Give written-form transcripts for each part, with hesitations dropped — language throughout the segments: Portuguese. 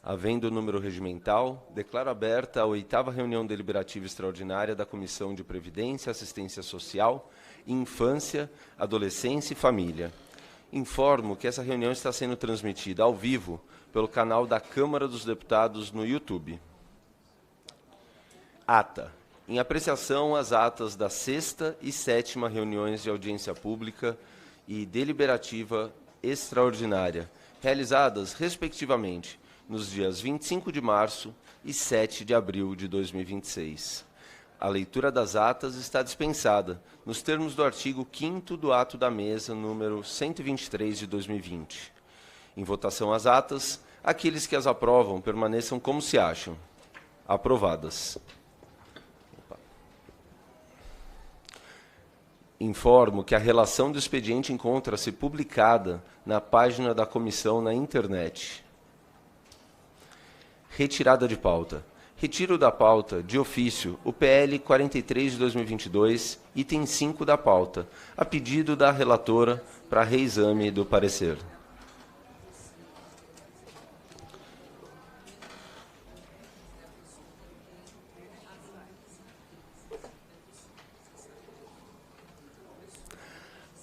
Havendo o número regimental, declaro aberta a 8ª reunião deliberativa extraordinária da Comissão de Previdência, Assistência Social, Infância, Adolescência e Família. Informo que essa reunião está sendo transmitida ao vivo pelo canal da Câmara dos Deputados no YouTube. Ata. Em apreciação, as atas da 6ª e 7ª reuniões de audiência pública e deliberativa extraordinária, realizadas, respectivamente, nos dias 25 de março e 7 de abril de 2026. A leitura das atas está dispensada, nos termos do artigo 5º do ato da mesa, número 123 de 2020. Em votação as atas, aqueles que as aprovam permaneçam como se acham. Aprovadas. Informo que a relação do expediente encontra-se publicada na página da comissão na internet. Retirada de pauta. Retiro da pauta, de ofício, o PL 43 de 2022, item 5 da pauta, a pedido da relatora para reexame do parecer.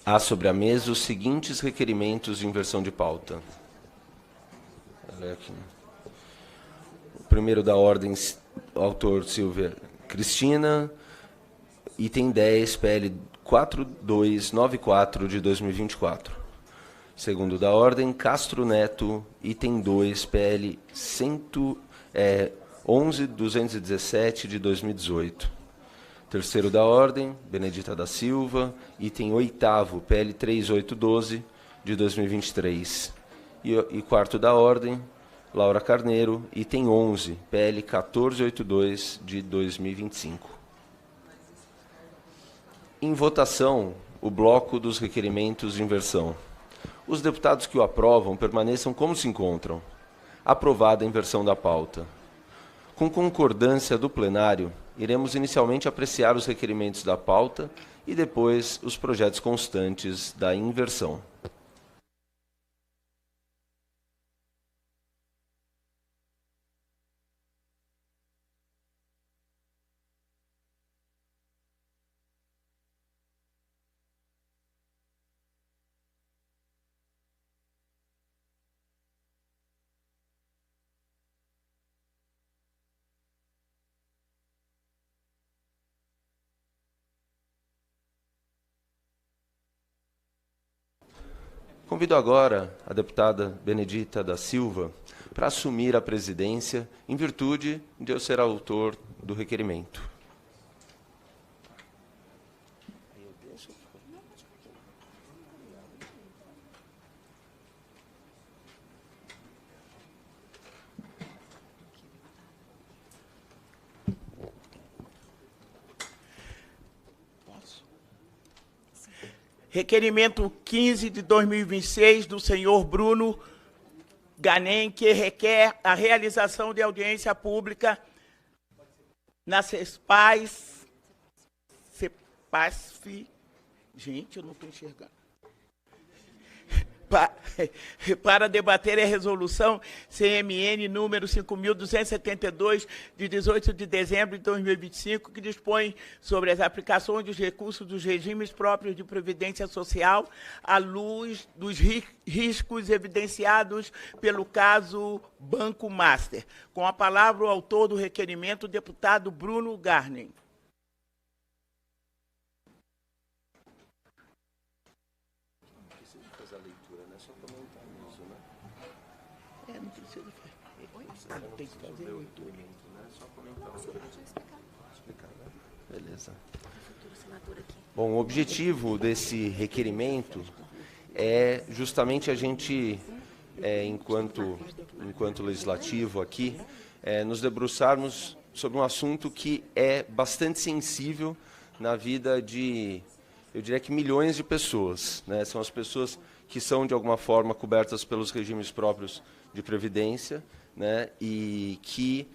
Há sobre a mesa os seguintes requerimentos de inversão de pauta. O primeiro da ordem, autor Silvia Cristina, item 10, PL 4294 de 2024. Segundo da ordem, Castro Neto, item 2, PL 11217 de 2018. Terceiro da ordem, Benedita da Silva, item 8º, PL 3812 de 2023. E quarto da ordem, Laura Carneiro, item 11, PL 1482 de 2025. Em votação, o bloco dos requerimentos de inversão. Os deputados que o aprovam permaneçam como se encontram. Aprovada a inversão da pauta. Com concordância do plenário, iremos inicialmente apreciar os requerimentos da pauta e depois os projetos constantes da inversão. Convido agora a deputada Benedita da Silva para assumir a presidência em virtude de eu ser autor do requerimento. Requerimento 15 de 2026 do senhor Bruno Ganem, que requer a realização de audiência pública na CESPAS, gente, eu não estou enxergando, para debater a resolução CMN número 5.272, de 18 de dezembro de 2025, que dispõe sobre as aplicações dos recursos dos regimes próprios de previdência social à luz dos riscos evidenciados pelo caso Banco Master. Com a palavra o autor do requerimento, o deputado Bruno Ganem. Tem que fazer a leitura. Beleza. Bom, o objetivo desse requerimento é justamente a gente, enquanto legislativo aqui, nos debruçarmos sobre um assunto que é bastante sensível na vida de, eu diria que milhões de pessoas, né? São as pessoas que são, de alguma forma, cobertas pelos regimes próprios de previdência, né, e que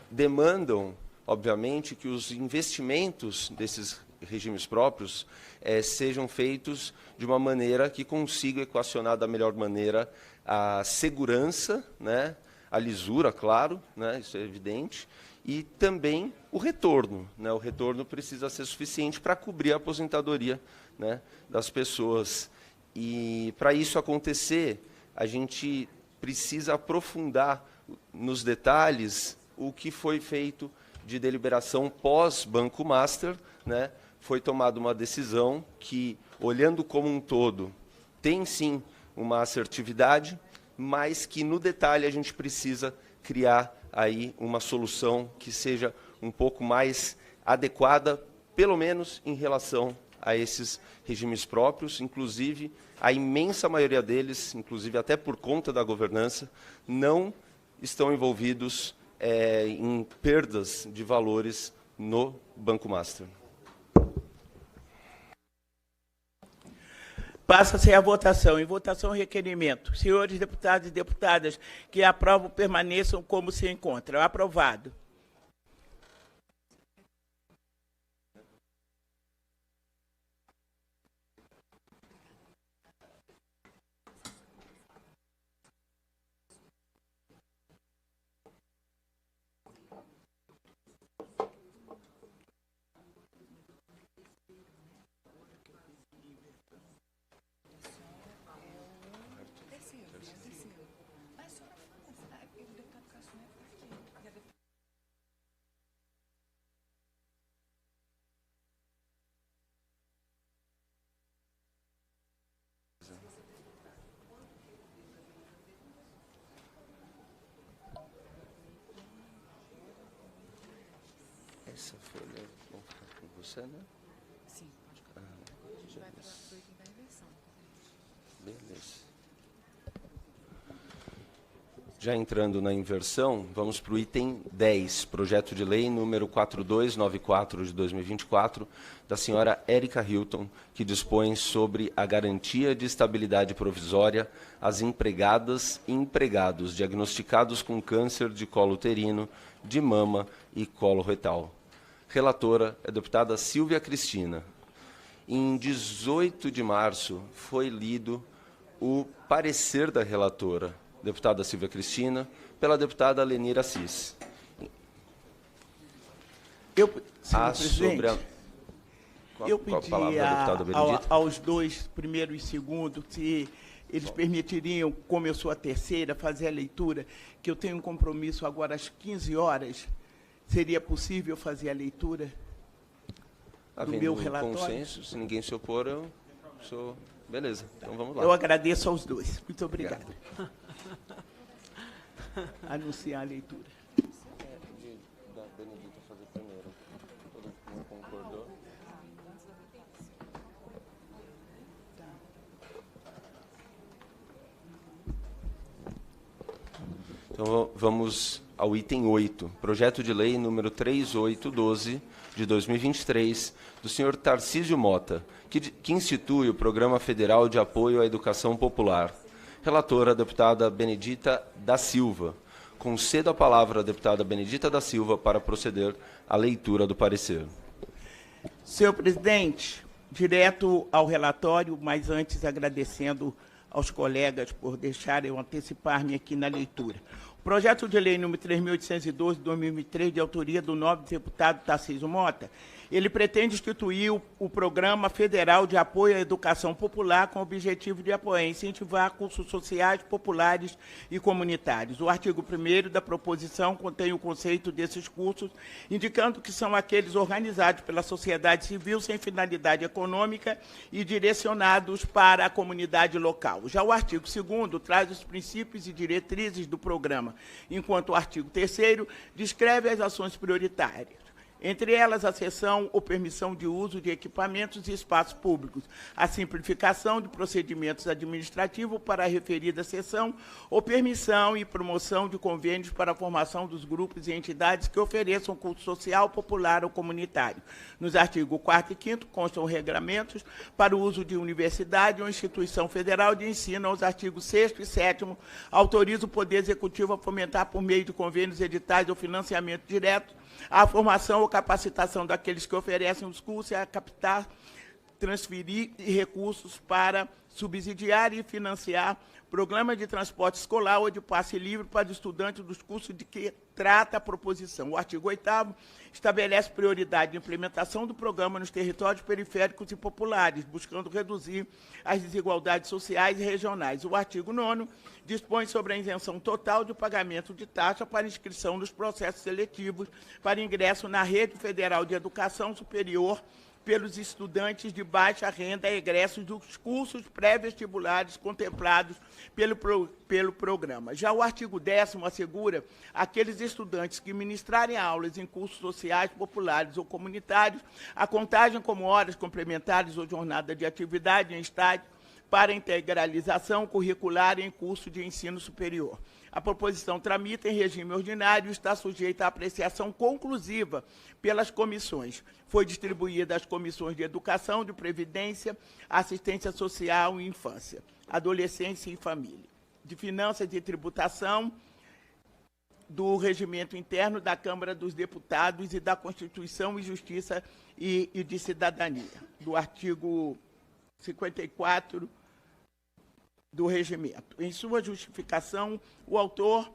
demandam, obviamente, que os investimentos desses regimes próprios sejam feitos de uma maneira que consiga equacionar da melhor maneira a segurança, né, a lisura, claro, né, isso é evidente, e também o retorno. Né, o retorno precisa ser suficiente para cobrir a aposentadoria, né, das pessoas. E, para isso acontecer, a gente precisa aprofundar nos detalhes o que foi feito de deliberação pós-Banco Master. Né, foi tomada uma decisão que, olhando como um todo, tem sim uma assertividade, mas que no detalhe a gente precisa criar aí uma solução que seja um pouco mais adequada, pelo menos em relação a esses regimes próprios. Inclusive, a imensa maioria deles, inclusive até por conta da governança, não estão envolvidos em perdas de valores no Banco Master. Passa-se a votação. Em votação, requerimento. Senhores deputados e deputadas que aprovam, permaneçam como se encontram. Aprovado. Essa folha, vamos ficar com você, né? Sim, pode ficar. A gente vai para o item da inversão. Beleza. Já entrando na inversão, vamos para o item 10, projeto de lei número 4294 de 2024, da senhora Érica Hilton, que dispõe sobre a garantia de estabilidade provisória às empregadas e empregados diagnosticados com câncer de colo uterino, de mama e colo retal. Relatora é a deputada Silvia Cristina. Em 18 de março foi lido o parecer da relatora, deputada Silvia Cristina, pela deputada Lenira Assis. Sobre a... Eu pedi aos dois, primeiro e segundo, se eles permitiriam, como eu sou a terceira, fazer a leitura, que eu tenho um compromisso agora às 15 horas. Seria possível fazer a leitura do meu relatório? Consenso, se ninguém se opor, eu sou... Beleza, então vamos lá. Eu agradeço aos dois. Muito obrigado. Anunciar a leitura. Da Benedita fazer primeiro. Todo mundo concordou? Então vamos ao item 8, projeto de lei número 3812 de 2023, do senhor Tarcísio Mota, que institui o Programa Federal de Apoio à Educação Popular. Relatora, a deputada Benedita da Silva. Concedo a palavra à deputada Benedita da Silva para proceder à leitura do parecer. Senhor presidente, direto ao relatório, mas antes agradecendo aos colegas por deixarem eu antecipar-me aqui na leitura. O projeto de lei número 3.812, de 2023, de autoria do nobre deputado Tarcísio Mota, ele pretende instituir o Programa Federal de Apoio à Educação Popular com o objetivo de apoiar e incentivar cursos sociais, populares e comunitários. O artigo 1º da proposição contém o conceito desses cursos, indicando que são aqueles organizados pela sociedade civil sem finalidade econômica e direcionados para a comunidade local. Já o artigo 2º traz os princípios e diretrizes do programa, enquanto o artigo 3º descreve as ações prioritárias. Entre elas, a cessão ou permissão de uso de equipamentos e espaços públicos, a simplificação de procedimentos administrativos para a referida cessão ou permissão e promoção de convênios para a formação dos grupos e entidades que ofereçam curso social, popular ou comunitário. Nos artigos 4º e 5º constam regramentos para o uso de universidade ou instituição federal de ensino. Aos artigos 6º e 7º, autoriza o Poder Executivo a fomentar, por meio de convênios, editais ou financiamento direto, a formação ou capacitação daqueles que oferecem os cursos e a captar, transferir recursos para subsidiar e financiar programa de transporte escolar ou de passe livre para os estudantes dos cursos de que trata a proposição. O artigo 8º estabelece prioridade de implementação do programa nos territórios periféricos e populares, buscando reduzir as desigualdades sociais e regionais. O artigo 9º dispõe sobre a isenção total de pagamento de taxa para inscrição nos processos seletivos para ingresso na Rede Federal de Educação Superior pelos estudantes de baixa renda egressos dos cursos pré-vestibulares contemplados pelo programa. Já o artigo 10º assegura aqueles estudantes que ministrarem aulas em cursos sociais, populares ou comunitários a contagem como horas complementares ou jornada de atividade em estágio para integralização curricular em curso de ensino superior. A proposição tramita em regime ordinário e está sujeita à apreciação conclusiva pelas comissões. Foi distribuída às comissões de Educação, de Previdência, Assistência Social e Infância, Adolescência e Família, de Finanças e Tributação, do Regimento Interno da Câmara dos Deputados e da Constituição e Justiça e de Cidadania, do artigo 54 do regimento. Em sua justificação, o autor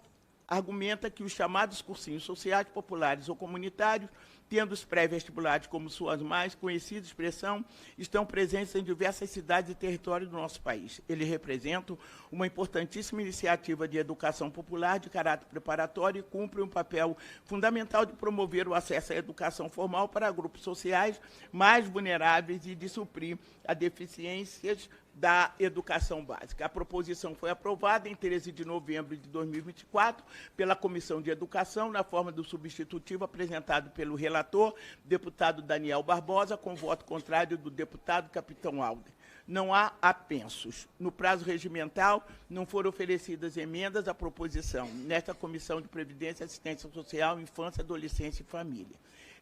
argumenta que os chamados cursinhos sociais, populares ou comunitários, tendo os pré-vestibulares como sua mais conhecida expressão, estão presentes em diversas cidades e territórios do nosso país. Eles representam uma importantíssima iniciativa de educação popular de caráter preparatório e cumprem um papel fundamental de promover o acesso à educação formal para grupos sociais mais vulneráveis e de suprir as deficiências da educação básica. A proposição foi aprovada em 13 de novembro de 2024 pela Comissão de Educação, na forma do substitutivo apresentado pelo relator, deputado Daniel Barbosa, com voto contrário do deputado Capitão Alder. Não há apensos. No prazo regimental, não foram oferecidas emendas à proposição nesta Comissão de Previdência, Assistência Social, Infância, Adolescência e Família.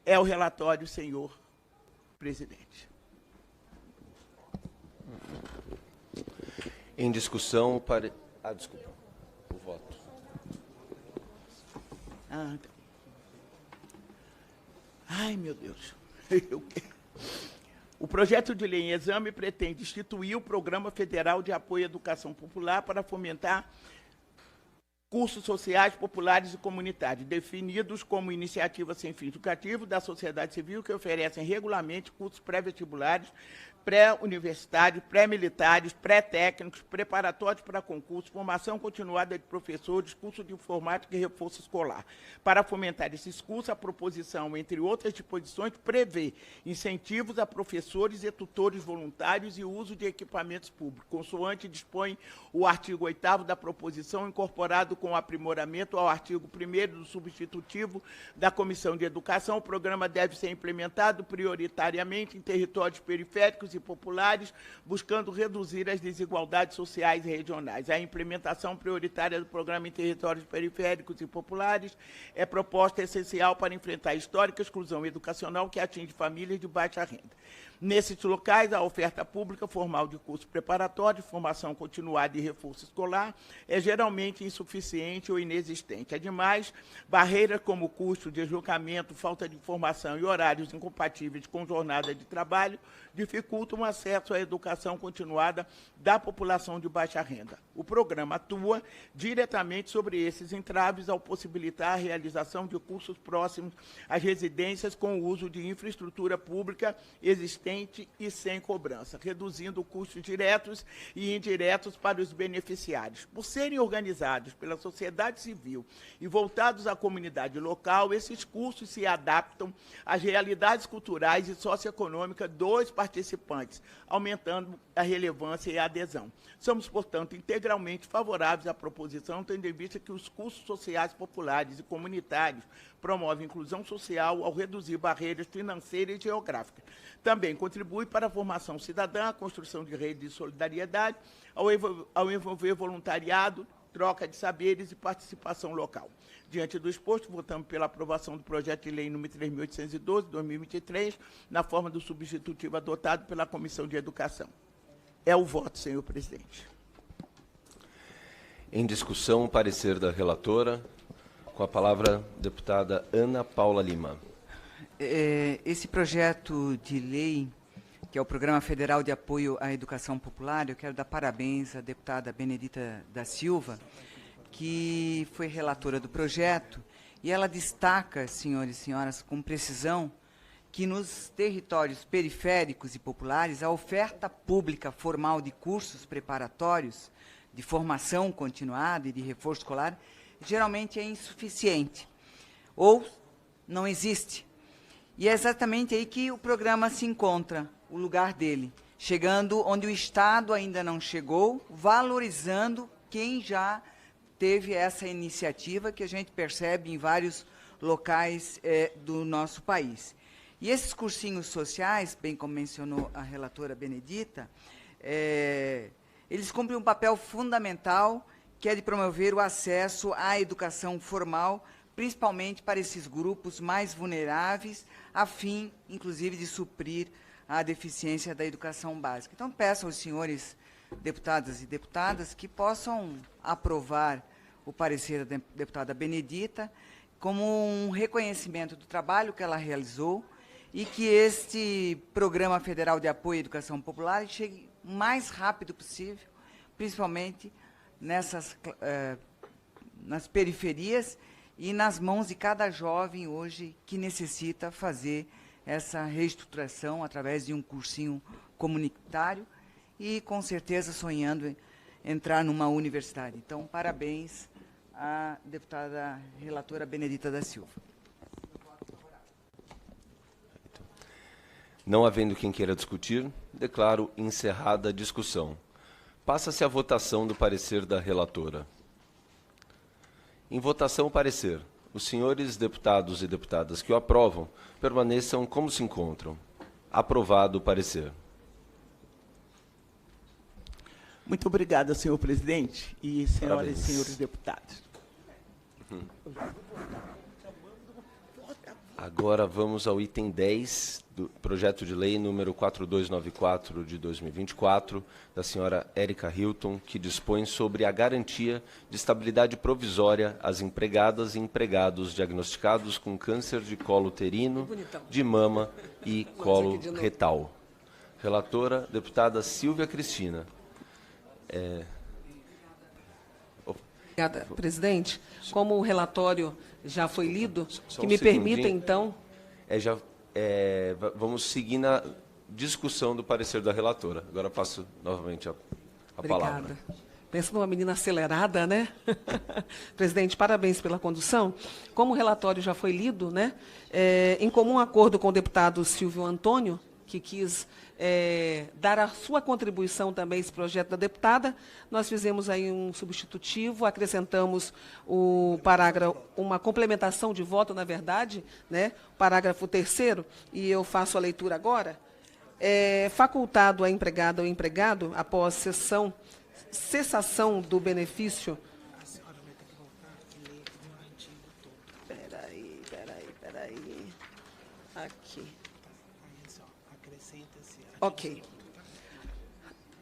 É o relatório, senhor presidente. Em discussão para... desculpa. O voto. Ai, meu Deus. O projeto de lei em exame pretende instituir o Programa Federal de Apoio à Educação Popular para fomentar cursos sociais, populares e comunitários, definidos como iniciativa sem fins lucrativos da sociedade civil que oferecem regularmente cursos pré-vestibulares, pré-universitários, pré-militares, pré-técnicos, preparatórios para concursos, formação continuada de professores, curso de informática e reforço escolar. Para fomentar esses cursos, a proposição, entre outras disposições, prevê incentivos a professores e tutores voluntários e uso de equipamentos públicos, consoante dispõe o artigo 8º da proposição, incorporado com aprimoramento ao artigo 1º do substitutivo da Comissão de Educação. O programa deve ser implementado prioritariamente em territórios periféricos e populares, buscando reduzir as desigualdades sociais e regionais. A implementação prioritária do programa em territórios periféricos e populares é proposta essencial para enfrentar a histórica exclusão educacional que atinge famílias de baixa renda. Nesses locais, a oferta pública formal de curso preparatório, formação continuada e reforço escolar é geralmente insuficiente ou inexistente. Ademais, barreiras como custo, deslocamento, falta de informação e horários incompatíveis com jornada de trabalho dificultam o acesso à educação continuada da população de baixa renda. O programa atua diretamente sobre esses entraves ao possibilitar a realização de cursos próximos às residências com o uso de infraestrutura pública existente e sem cobrança, reduzindo custos diretos e indiretos para os beneficiários. Por serem organizados pela sociedade civil e voltados à comunidade local, esses cursos se adaptam às realidades culturais e socioeconômicas dos participantes, aumentando a relevância e a adesão. Somos, portanto, integralmente favoráveis à proposição, tendo em vista que os cursos sociais populares e comunitários promovem inclusão social ao reduzir barreiras financeiras e geográficas. Também contribui para a formação cidadã, a construção de redes de solidariedade, ao envolver voluntariado, troca de saberes e participação local. Diante do exposto, votamos pela aprovação do projeto de lei número 3.812, 2023, na forma do substitutivo adotado pela Comissão de Educação. É o voto, senhor presidente. Em discussão, o parecer da relatora. Com a palavra, deputada Ana Paula Lima. Esse projeto de lei que é o Programa Federal de Apoio à Educação Popular. Eu quero dar parabéns à deputada Benedita da Silva, que foi relatora do projeto, e ela destaca, senhores e senhoras, com precisão, que nos territórios periféricos e populares a oferta pública formal de cursos preparatórios, de formação continuada e de reforço escolar, geralmente é insuficiente, ou não existe. E é exatamente aí que o programa se encontra, o lugar dele, chegando onde o Estado ainda não chegou, valorizando quem já teve essa iniciativa que a gente percebe em vários locais do nosso país. E esses cursinhos sociais, bem como mencionou a relatora Benedita, eles cumprem um papel fundamental, que é de promover o acesso à educação formal, principalmente para esses grupos mais vulneráveis, a fim, inclusive, de suprir a deficiência da educação básica. Então, peço aos senhores deputados e deputadas que possam aprovar o parecer da deputada Benedita como um reconhecimento do trabalho que ela realizou e que este Programa Federal de Apoio à Educação Popular chegue o mais rápido possível, principalmente nas periferias e nas mãos de cada jovem hoje que necessita fazer essa reestruturação através de um cursinho comunitário e, com certeza, sonhando em entrar numa universidade. Então, parabéns à deputada relatora Benedita da Silva. Não havendo quem queira discutir, declaro encerrada a discussão. Passa-se a votação do parecer da relatora. Em votação o parecer. Os senhores deputados e deputadas que o aprovam permaneçam como se encontram. Aprovado o parecer. Muito obrigada, senhor presidente e senhoras Parabéns. e senhores deputados. Agora vamos ao item 10 do projeto de lei número 4294 de 2024, da senhora Érica Hilton, que dispõe sobre a garantia de estabilidade provisória às empregadas e empregados diagnosticados com câncer de colo uterino, de mama e colo retal. Relatora, deputada Silvia Cristina. Obrigada, presidente. Como o relatório já foi lido, Só que um me segundinho. permita, então... Vamos seguir na discussão do parecer da relatora. Agora passo novamente a palavra. Obrigada. Pensa numa menina acelerada, né? Presidente, parabéns pela condução. Como o relatório já foi lido, né, em comum acordo com o deputado Silvio Antônio, que quis dar a sua contribuição também a esse projeto da deputada, nós fizemos aí um substitutivo, acrescentamos o parágrafo, uma complementação de voto, na verdade, né, parágrafo 3º, e eu faço a leitura agora. Facultado a empregada ou empregado, após cessação do benefício... A senhora vai ter que voltar e ler o artigo todo. Peraí. Aqui. Aí só acrescenta-se. Ok.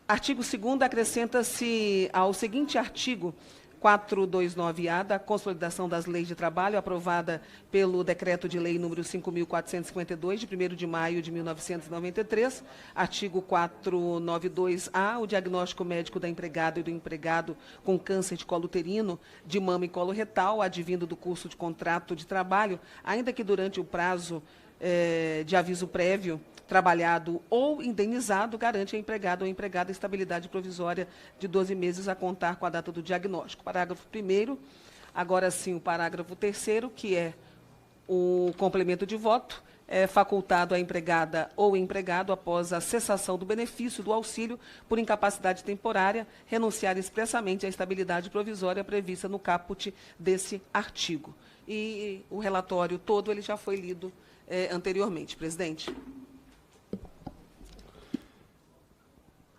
Artigo 2º, acrescenta-se ao seguinte artigo 429-A da Consolidação das Leis de Trabalho, aprovada pelo Decreto de Lei número 5.452, de 1º de maio de 1993. Artigo 492-A, o diagnóstico médico da empregada e do empregado com câncer de colo uterino, de mama e colo retal, advindo do curso de contrato de trabalho, ainda que durante o prazo de aviso prévio, trabalhado ou indenizado, garante a empregado ou empregada estabilidade provisória de 12 meses a contar com a data do diagnóstico. Parágrafo 1º, agora sim o parágrafo 3º, que é o complemento de voto, é facultado à empregada ou empregado, após a cessação do benefício do auxílio por incapacidade temporária, renunciar expressamente à estabilidade provisória prevista no caput desse artigo. E o relatório todo ele já foi lido anteriormente, presidente.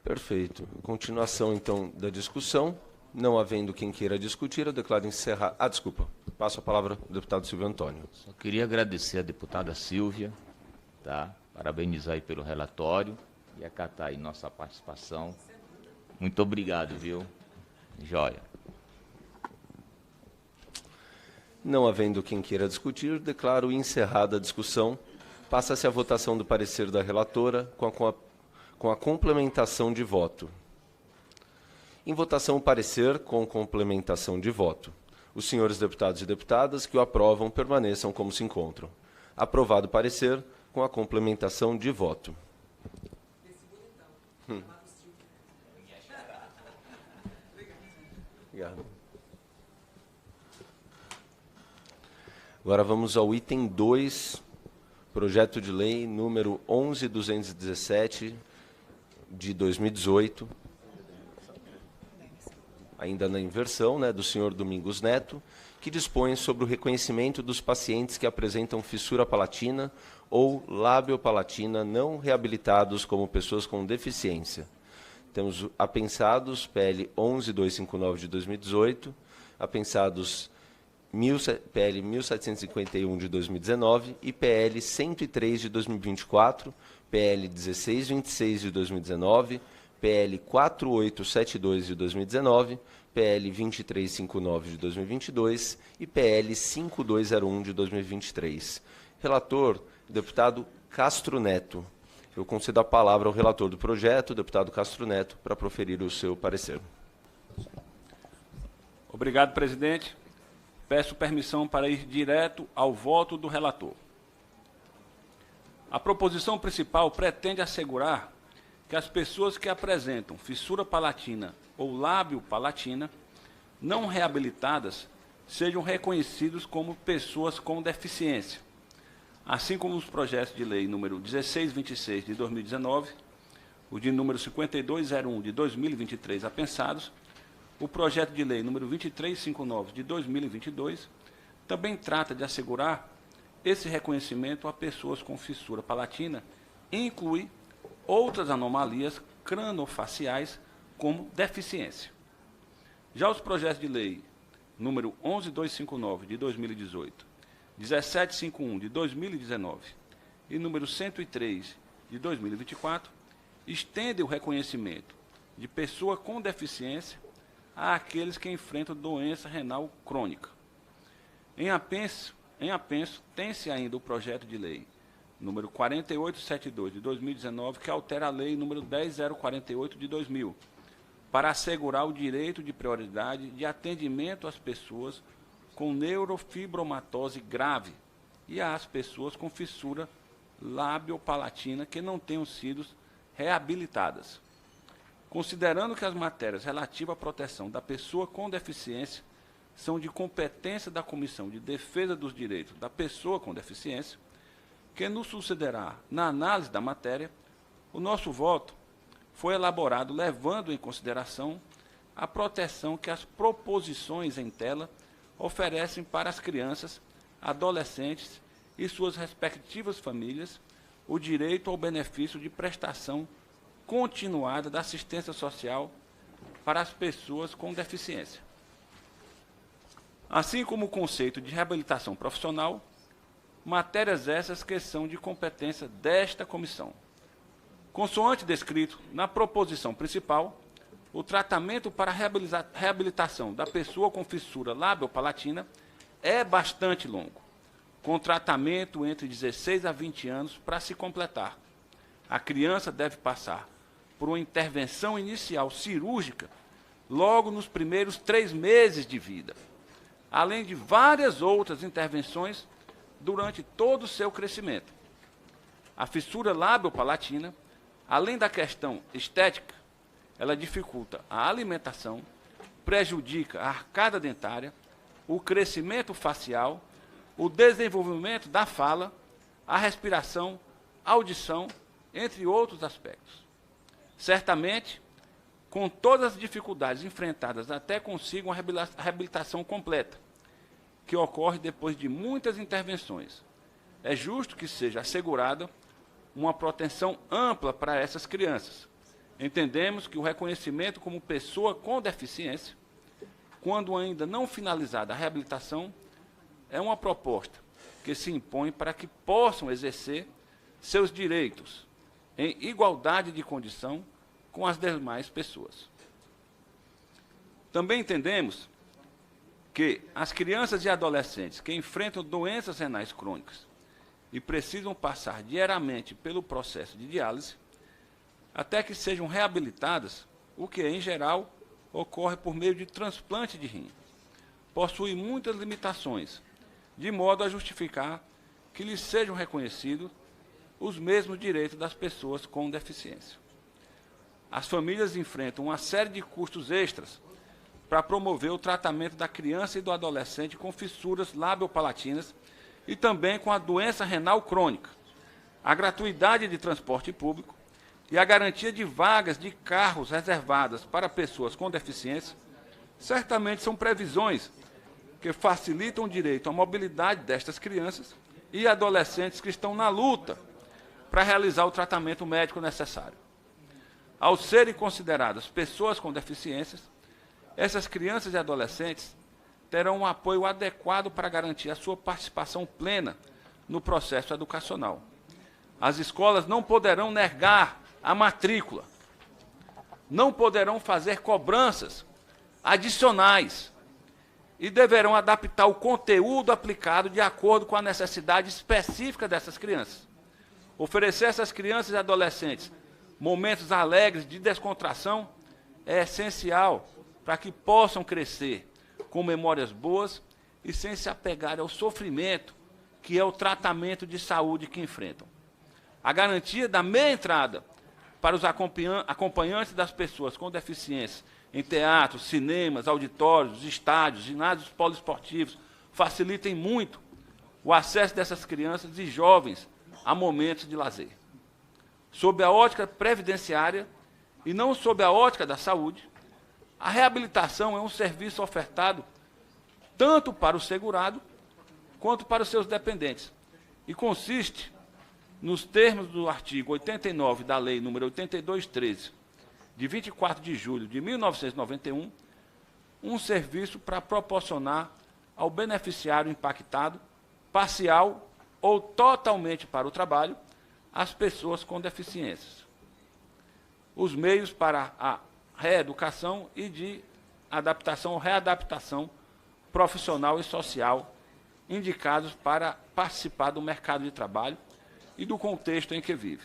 Perfeito. Continuação, então, da discussão. Não havendo quem queira discutir, eu declaro encerrar... desculpa. Passo a palavra ao deputado Silvio Antônio. Só queria agradecer a deputada Silvia, tá? Parabenizar aí pelo relatório e acatar aí nossa participação. Muito obrigado, viu? Joia. Não havendo quem queira discutir, declaro encerrada a discussão. Passa-se a votação do parecer da relatora com a com a complementação de voto. Em votação, o parecer com complementação de voto. Os senhores deputados e deputadas que o aprovam permaneçam como se encontram. Aprovado o parecer com a complementação de voto. Obrigado. Agora vamos ao item 2, projeto de lei número 11.217, de 2018, ainda na inversão, do senhor Domingos Neto, que dispõe sobre o reconhecimento dos pacientes que apresentam fissura palatina ou lábio-palatina não reabilitados como pessoas com deficiência. Temos apensados PL 11.259 de 2018, apensados PL 1751 de 2019 e PL 103 de 2024, PL 1626 de 2019, PL 4872 de 2019, PL 2359 de 2022 e PL 5201 de 2023. Relator, deputado Castro Neto. Eu concedo a palavra ao relator do projeto, deputado Castro Neto, para proferir o seu parecer. Obrigado, presidente. Peço permissão para ir direto ao voto do relator. A proposição principal pretende assegurar que as pessoas que apresentam fissura palatina ou lábio-palatina não reabilitadas sejam reconhecidos como pessoas com deficiência, assim como os projetos de lei número 1626 de 2019, o de número 5201 de 2023 apensados, o projeto de lei número 2359 de 2022 também trata de assegurar esse reconhecimento a pessoas com fissura palatina e inclui outras anomalias cranofaciais como deficiência. Já os projetos de lei número 11.259 de 2018, 1751 de 2019 e número 103 de 2024 estendem o reconhecimento de pessoa com deficiência àqueles que enfrentam doença renal crônica. Em apenso, tem-se ainda o projeto de lei número 4872 de 2019, que altera a lei número 10048 de 2000, para assegurar o direito de prioridade de atendimento às pessoas com neurofibromatose grave e às pessoas com fissura lábio-palatina que não tenham sido reabilitadas. Considerando que as matérias relativas à proteção da pessoa com deficiência são de competência da Comissão de Defesa dos Direitos da Pessoa com Deficiência, que nos sucederá na análise da matéria, o nosso voto foi elaborado levando em consideração a proteção que as proposições em tela oferecem para as crianças, adolescentes e suas respectivas famílias o direito ao benefício de prestação continuada da assistência social para as pessoas com deficiência. Assim como o conceito de reabilitação profissional, matérias essas que são de competência desta comissão. Consoante descrito na proposição principal, o tratamento para a reabilitação da pessoa com fissura lábio-palatina é bastante longo, com tratamento entre 16 a 20 anos para se completar. A criança deve passar por uma intervenção inicial cirúrgica logo nos primeiros 3 meses de vida, além de várias outras intervenções durante todo o seu crescimento. A fissura lábio-palatina, além da questão estética, ela dificulta a alimentação, prejudica a arcada dentária, o crescimento facial, o desenvolvimento da fala, a respiração, a audição, entre outros aspectos. Certamente, com todas as dificuldades enfrentadas até consiga uma reabilitação completa, que ocorre depois de muitas intervenções. É justo que seja assegurada uma proteção ampla para essas crianças. Entendemos que o reconhecimento como pessoa com deficiência, quando ainda não finalizada a reabilitação, é uma proposta que se impõe para que possam exercer seus direitos em igualdade de condição com as demais pessoas. Também entendemos que as crianças e adolescentes que enfrentam doenças renais crônicas e precisam passar diariamente pelo processo de diálise até que sejam reabilitadas, o que, em geral, ocorre por meio de transplante de rim. Possui muitas limitações, de modo a justificar que lhes sejam reconhecidos os mesmos direitos das pessoas com deficiência. As famílias enfrentam uma série de custos extras para promover o tratamento da criança e do adolescente com fissuras labiopalatinas e também com a doença renal crônica, a gratuidade de transporte público e a garantia de vagas de carros reservadas para pessoas com deficiência, certamente são previsões que facilitam o direito à mobilidade destas crianças e adolescentes que estão na luta para realizar o tratamento médico necessário. Ao serem consideradas pessoas com deficiências, essas crianças e adolescentes terão um apoio adequado para garantir a sua participação plena no processo educacional. As escolas não poderão negar a matrícula, não poderão fazer cobranças adicionais e deverão adaptar o conteúdo aplicado de acordo com a necessidade específica dessas crianças. Oferecer a essas crianças e adolescentes momentos alegres de descontração é essencial para que possam crescer com memórias boas e sem se apegar ao sofrimento, que é o tratamento de saúde que enfrentam. A garantia da meia entrada para os acompanhantes das pessoas com deficiência em teatros, cinemas, auditórios, estádios, ginásios poliesportivos facilitem muito o acesso dessas crianças e jovens a momentos de lazer. Sob a ótica previdenciária e não sob a ótica da saúde, a reabilitação é um serviço ofertado tanto para o segurado quanto para os seus dependentes e consiste, nos termos do artigo 89 da Lei nº 8213, de 24 de julho de 1991, um serviço para proporcionar ao beneficiário impactado, parcial ou totalmente para o trabalho, as pessoas com deficiências, os meios para a reeducação e de adaptação ou readaptação profissional e social indicados para participar do mercado de trabalho e do contexto em que vive.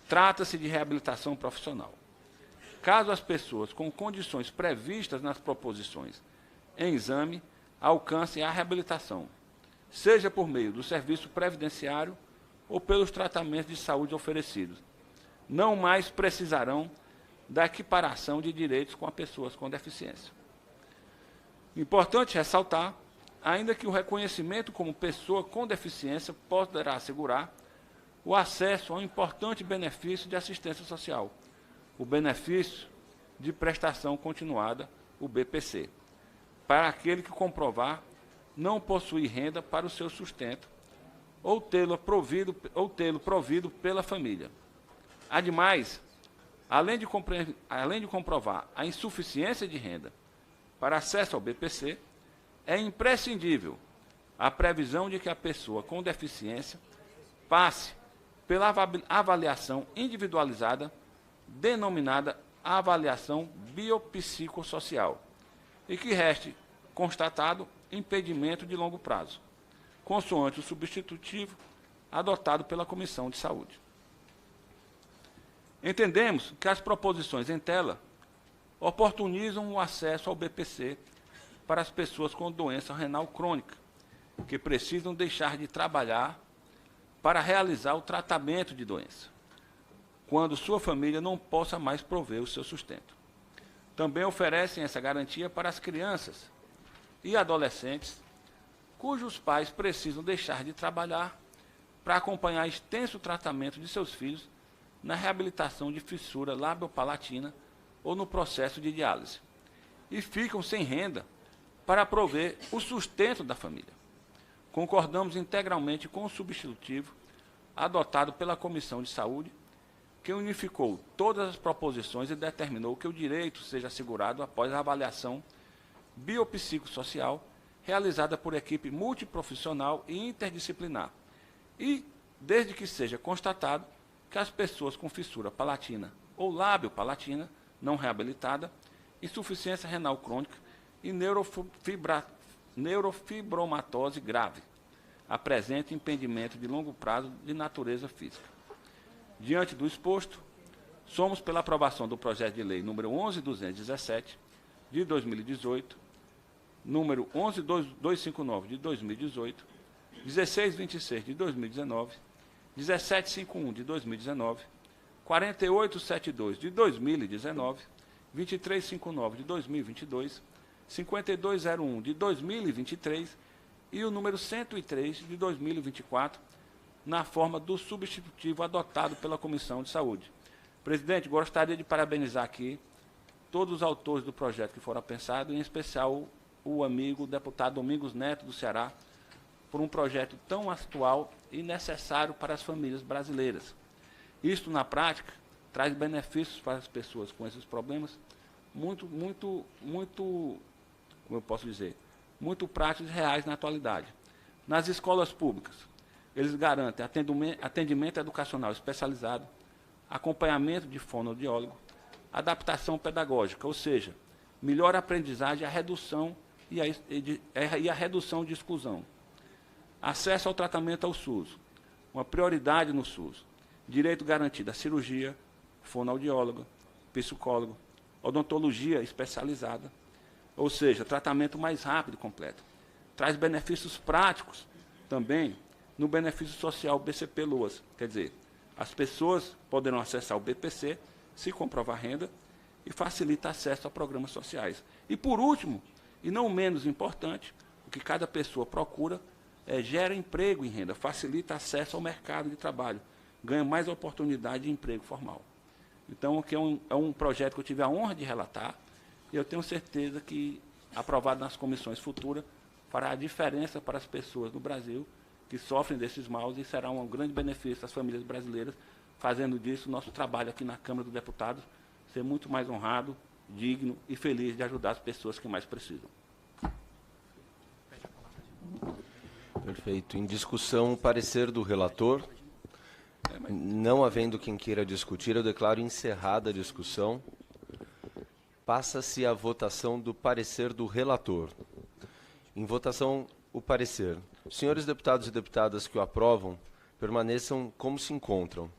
Trata-se de reabilitação profissional. Caso as pessoas com condições previstas nas proposições em exame alcancem a reabilitação, seja por meio do serviço previdenciário ou pelos tratamentos de saúde oferecidos, não mais precisarão da equiparação de direitos com as pessoas com deficiência. Importante ressaltar, ainda que o reconhecimento como pessoa com deficiência poderá assegurar o acesso a um importante benefício de assistência social, o benefício de prestação continuada, o BPC, para aquele que comprovar não possuir renda para o seu sustento ou tê-lo provido pela família. Ademais, além de comprovar a insuficiência de renda para acesso ao BPC, é imprescindível a previsão de que a pessoa com deficiência passe pela avaliação individualizada, denominada avaliação biopsicossocial, e que reste constatado impedimento de longo prazo, consoante o substitutivo adotado pela Comissão de Saúde. Entendemos que as proposições em tela oportunizam o acesso ao BPC para as pessoas com doença renal crônica, que precisam deixar de trabalhar para realizar o tratamento de doença, quando sua família não possa mais prover o seu sustento. Também oferecem essa garantia para as crianças e adolescentes cujos pais precisam deixar de trabalhar para acompanhar extenso tratamento de seus filhos na reabilitação de fissura labiopalatina ou no processo de diálise, e ficam sem renda para prover o sustento da família. Concordamos integralmente com o substitutivo adotado pela Comissão de Saúde, que unificou todas as proposições e determinou que o direito seja assegurado após a avaliação biopsicossocial realizada por equipe multiprofissional e interdisciplinar, e desde que seja constatado que as pessoas com fissura palatina ou lábio-palatina não reabilitada, insuficiência renal crônica e neurofibromatose grave apresentam impedimento de longo prazo de natureza física. Diante do exposto, somos pela aprovação do projeto de lei número 11.217, de 2018, número 11.259, de 2018, 1626, de 2019, 1751, de 2019, 4872, de 2019, 2359, de 2022, 5201, de 2023 e o número 103, de 2024, na forma do substitutivo adotado pela Comissão de Saúde. Presidente, gostaria de parabenizar aqui todos os autores do projeto que foram pensados, em especial o amigo deputado Domingos Neto, do Ceará, por um projeto tão atual e necessário para as famílias brasileiras. Isto, na prática, traz benefícios para as pessoas com esses problemas muito, como eu posso dizer, muito práticos e reais na atualidade. Nas escolas públicas, eles garantem atendimento educacional especializado, acompanhamento de fonoaudiólogo, adaptação pedagógica, ou seja, melhor aprendizagem e a redução de exclusão. Acesso ao tratamento ao SUS, uma prioridade no SUS. Direito garantido à cirurgia, fonoaudiólogo, psicólogo, odontologia especializada, ou seja, tratamento mais rápido e completo. Traz benefícios práticos também no benefício social BCP-LOAS, quer dizer, as pessoas poderão acessar o BPC se comprovar renda e facilita acesso a programas sociais. E, por último, e não menos importante, o que cada pessoa procura gera emprego e renda, facilita acesso ao mercado de trabalho, ganha mais oportunidade de emprego formal. Então, aqui é um projeto que eu tive a honra de relatar, e eu tenho certeza que, aprovado nas comissões futuras, fará a diferença para as pessoas do Brasil que sofrem desses maus e será um grande benefício às famílias brasileiras, fazendo disso nosso trabalho aqui na Câmara dos Deputados ser muito mais honrado, digno e feliz de ajudar as pessoas que mais precisam. Perfeito. Em discussão, o parecer do relator. Não havendo quem queira discutir, eu declaro encerrada a discussão. Passa-se a votação do parecer do relator. Em votação, o parecer. Senhores deputados e deputadas que o aprovam, permaneçam como se encontram.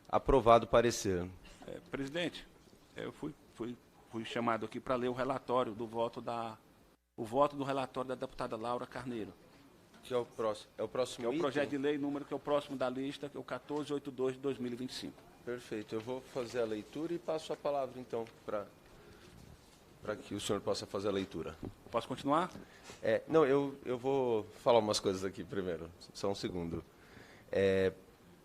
Aprovado o parecer. Presidente, eu fui chamado aqui para ler o relatório do voto do relatório da deputada Laura Carneiro. Que é o próximo? É o próximo que é o item? projeto de lei, número que é o próximo da lista, que é o 1482 de 2025. Perfeito. Eu vou fazer a leitura e passo a palavra, então, para que o senhor possa fazer a leitura. Posso continuar? Não, eu vou falar umas coisas aqui primeiro, só um segundo.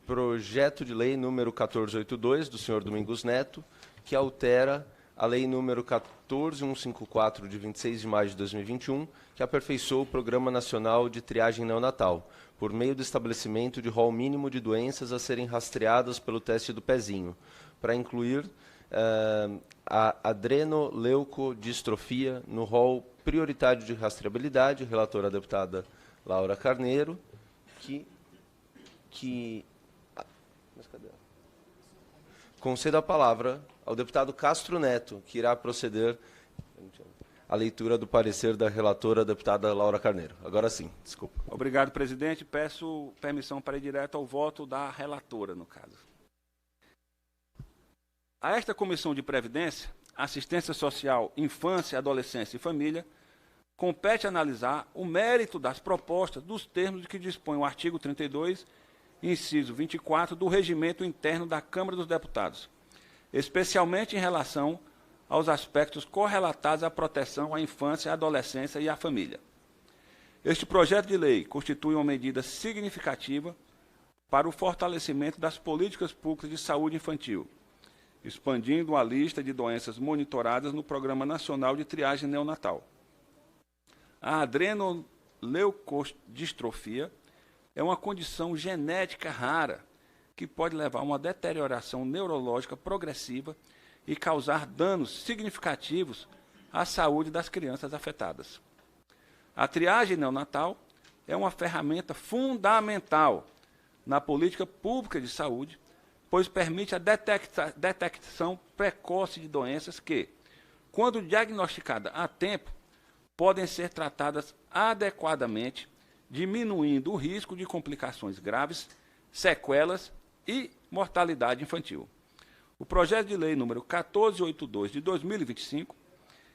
Projeto de lei número 1482, do senhor Domingos Neto, que altera a lei número 14154, de 26 de maio de 2021, que aperfeiçoou o Programa Nacional de Triagem Neonatal, por meio do estabelecimento de rol mínimo de doenças a serem rastreadas pelo teste do pezinho, para incluir a adrenoleucodistrofia no rol prioritário de rastreabilidade, relatora a deputada Laura Carneiro, mas cadê? Concedo a palavra ao deputado Castro Neto, que irá proceder à leitura do parecer da relatora, a deputada Laura Carneiro. Agora sim, desculpa. Obrigado, presidente. Peço permissão para ir direto ao voto da relatora, no caso. A esta Comissão de Previdência, Assistência Social, Infância, Adolescência e Família, compete analisar o mérito das propostas dos termos de que dispõe o artigo 32, inciso 24, do Regimento Interno da Câmara dos Deputados, especialmente em relação aos aspectos correlatados à proteção à infância, à adolescência e à família. Este projeto de lei constitui uma medida significativa para o fortalecimento das políticas públicas de saúde infantil, expandindo a lista de doenças monitoradas no Programa Nacional de Triagem Neonatal. A adrenoleucodistrofia é uma condição genética rara que pode levar a uma deterioração neurológica progressiva e causar danos significativos à saúde das crianças afetadas. A triagem neonatal é uma ferramenta fundamental na política pública de saúde, pois permite a detecção precoce de doenças que, quando diagnosticada a tempo, podem ser tratadas adequadamente, diminuindo o risco de complicações graves, sequelas e mortalidade infantil. o projeto de lei número 1482 de 2025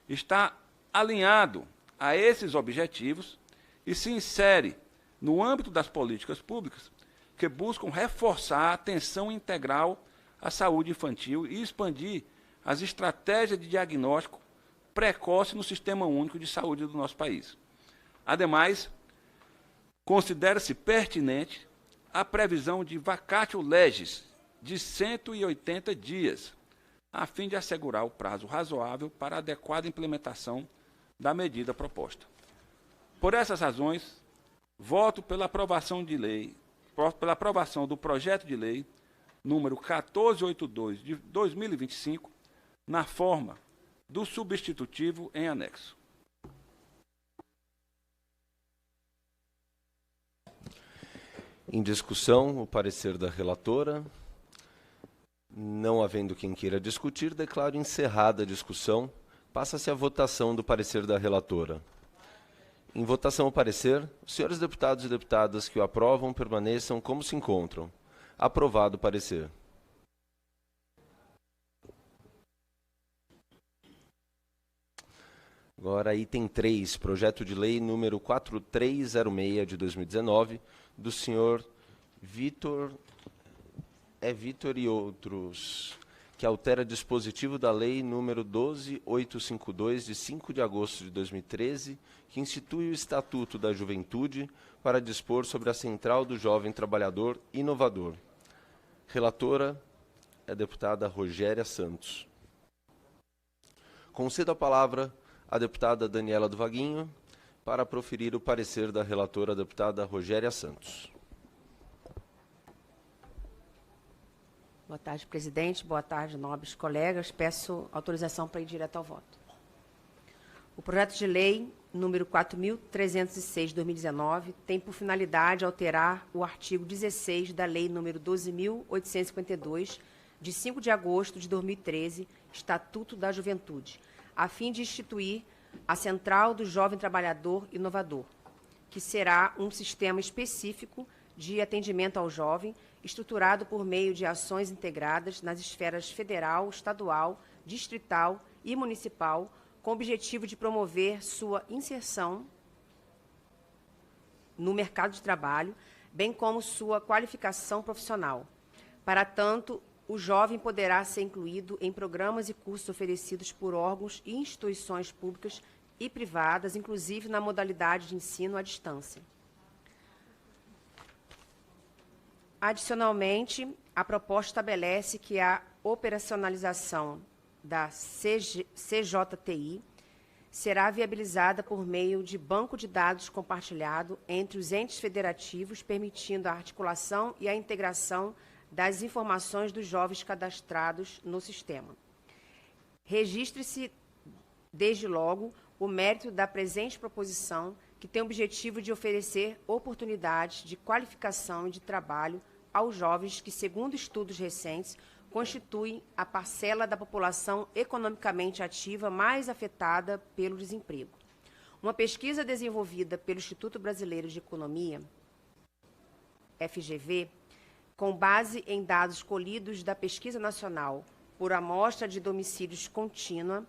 está alinhado a esses objetivos e se insere no âmbito das políticas públicas que buscam reforçar a atenção integral à saúde infantil e expandir as estratégias de diagnóstico precoce no Sistema Único de Saúde do nosso país. Ademais, considera-se pertinente a previsão de vacatio legis de 180 dias, a fim de assegurar o prazo razoável para a adequada implementação da medida proposta. Por essas razões, voto pela aprovação do projeto de lei número 1482 de 2025, na forma do substitutivo em anexo. Em discussão, o parecer da relatora. Não havendo quem queira discutir, declaro encerrada a discussão. Passa-se a votação do parecer da relatora. Em votação o parecer, os senhores deputados e deputadas que o aprovam permaneçam como se encontram. Aprovado o parecer. Agora, item 3, projeto de lei número 4306 de 2019, do senhor Vitor e outros, que altera dispositivo da lei número 12852, de 5 de agosto de 2013, que institui o Estatuto da Juventude para dispor sobre a Central do Jovem Trabalhador Inovador. Relatora é a deputada Rogéria Santos. Concedo a palavra à deputada Daniela do Vaguinho para proferir o parecer da relatora, a deputada Rogéria Santos. Boa tarde, presidente. Boa tarde, nobres colegas. Peço autorização para ir direto ao voto. O projeto de lei número 4.306, de 2019, tem por finalidade alterar o artigo 16 da lei número 12.852, de 5 de agosto de 2013, Estatuto da Juventude, a fim de instituir a Central do Jovem Trabalhador Inovador, que será um sistema específico de atendimento ao jovem, estruturado por meio de ações integradas nas esferas federal, estadual, distrital e municipal, com o objetivo de promover sua inserção no mercado de trabalho, bem como sua qualificação profissional. Para tanto, o jovem poderá ser incluído em programas e cursos oferecidos por órgãos e instituições públicas e privadas, inclusive na modalidade de ensino à distância. Adicionalmente, a proposta estabelece que a operacionalização da CJTI será viabilizada por meio de banco de dados compartilhado entre os entes federativos, permitindo a articulação e a integração das informações dos jovens cadastrados no sistema. Registre-se, desde logo, o mérito da presente proposição, que tem o objetivo de oferecer oportunidades de qualificação e de trabalho aos jovens que, segundo estudos recentes, constituem a parcela da população economicamente ativa mais afetada pelo desemprego. Uma pesquisa desenvolvida pelo Instituto Brasileiro de Economia, FGV, com base em dados colhidos da Pesquisa Nacional por Amostra de Domicílios Contínua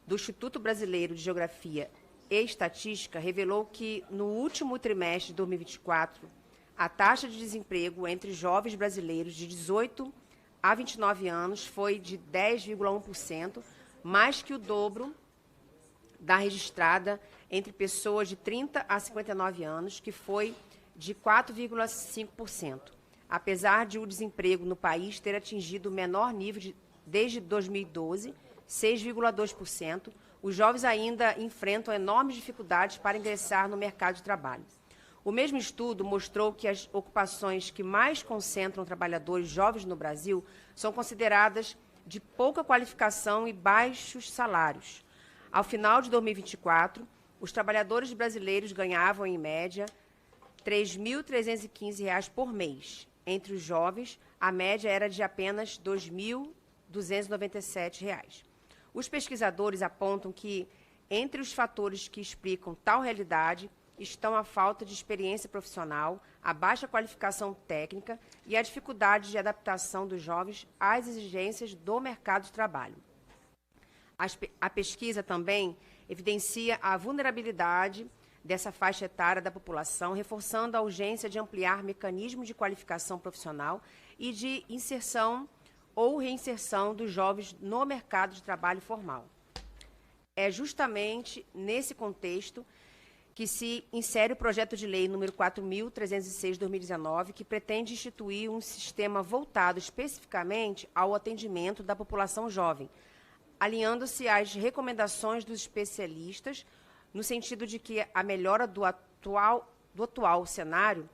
do Instituto Brasileiro de Geografia e Estatística, revelou que, no último trimestre de 2024, a taxa de desemprego entre jovens brasileiros de 18 a 29 anos foi de 10,1%, mais que o dobro da registrada entre pessoas de 30 a 59 anos, que foi de 4,5%. Apesar de o desemprego no país ter atingido o menor nível desde 2012, 6,2%, os jovens ainda enfrentam enormes dificuldades para ingressar no mercado de trabalho. O mesmo estudo mostrou que as ocupações que mais concentram trabalhadores jovens no Brasil são consideradas de pouca qualificação e baixos salários. Ao final de 2024, os trabalhadores brasileiros ganhavam, em média, R$ 3.315 por mês. Entre os jovens, a média era de apenas R$ 2.297. Os pesquisadores apontam que, entre os fatores que explicam tal realidade, estão a falta de experiência profissional, a baixa qualificação técnica e a dificuldade de adaptação dos jovens às exigências do mercado de trabalho. A pesquisa também evidencia a vulnerabilidade dessa faixa etária da população, reforçando a urgência de ampliar mecanismos de qualificação profissional e de inserção ou reinserção dos jovens no mercado de trabalho formal. É justamente nesse contexto que se insere o projeto de lei número 4.306/2019, que pretende instituir um sistema voltado especificamente ao atendimento da população jovem, alinhando-se às recomendações dos especialistas, no sentido de que a melhora do atual cenário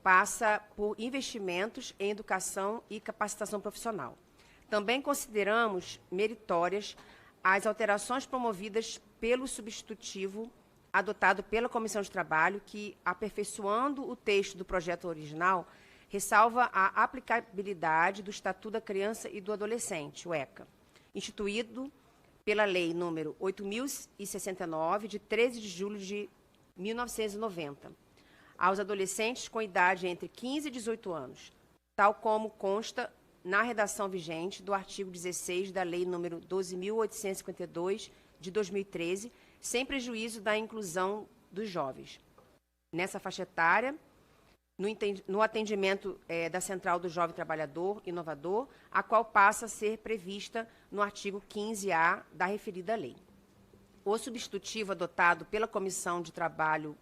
passa por investimentos em educação e capacitação profissional. Também consideramos meritórias as alterações promovidas pelo substitutivo adotado pela Comissão de Trabalho, que, aperfeiçoando o texto do projeto original, ressalva a aplicabilidade do Estatuto da Criança e do Adolescente, o ECA, instituído pela Lei número 8.069, de 13 de julho de 1990, aos adolescentes com idade entre 15 e 18 anos, tal como consta na redação vigente do artigo 16 da Lei número 12.852, de 2013, sem prejuízo da inclusão dos jovens. Nessa faixa etária, no atendimento da Central do Jovem Trabalhador Inovador, a qual passa a ser prevista no artigo 15A da referida lei. O substitutivo adotado pela Comissão de Trabalho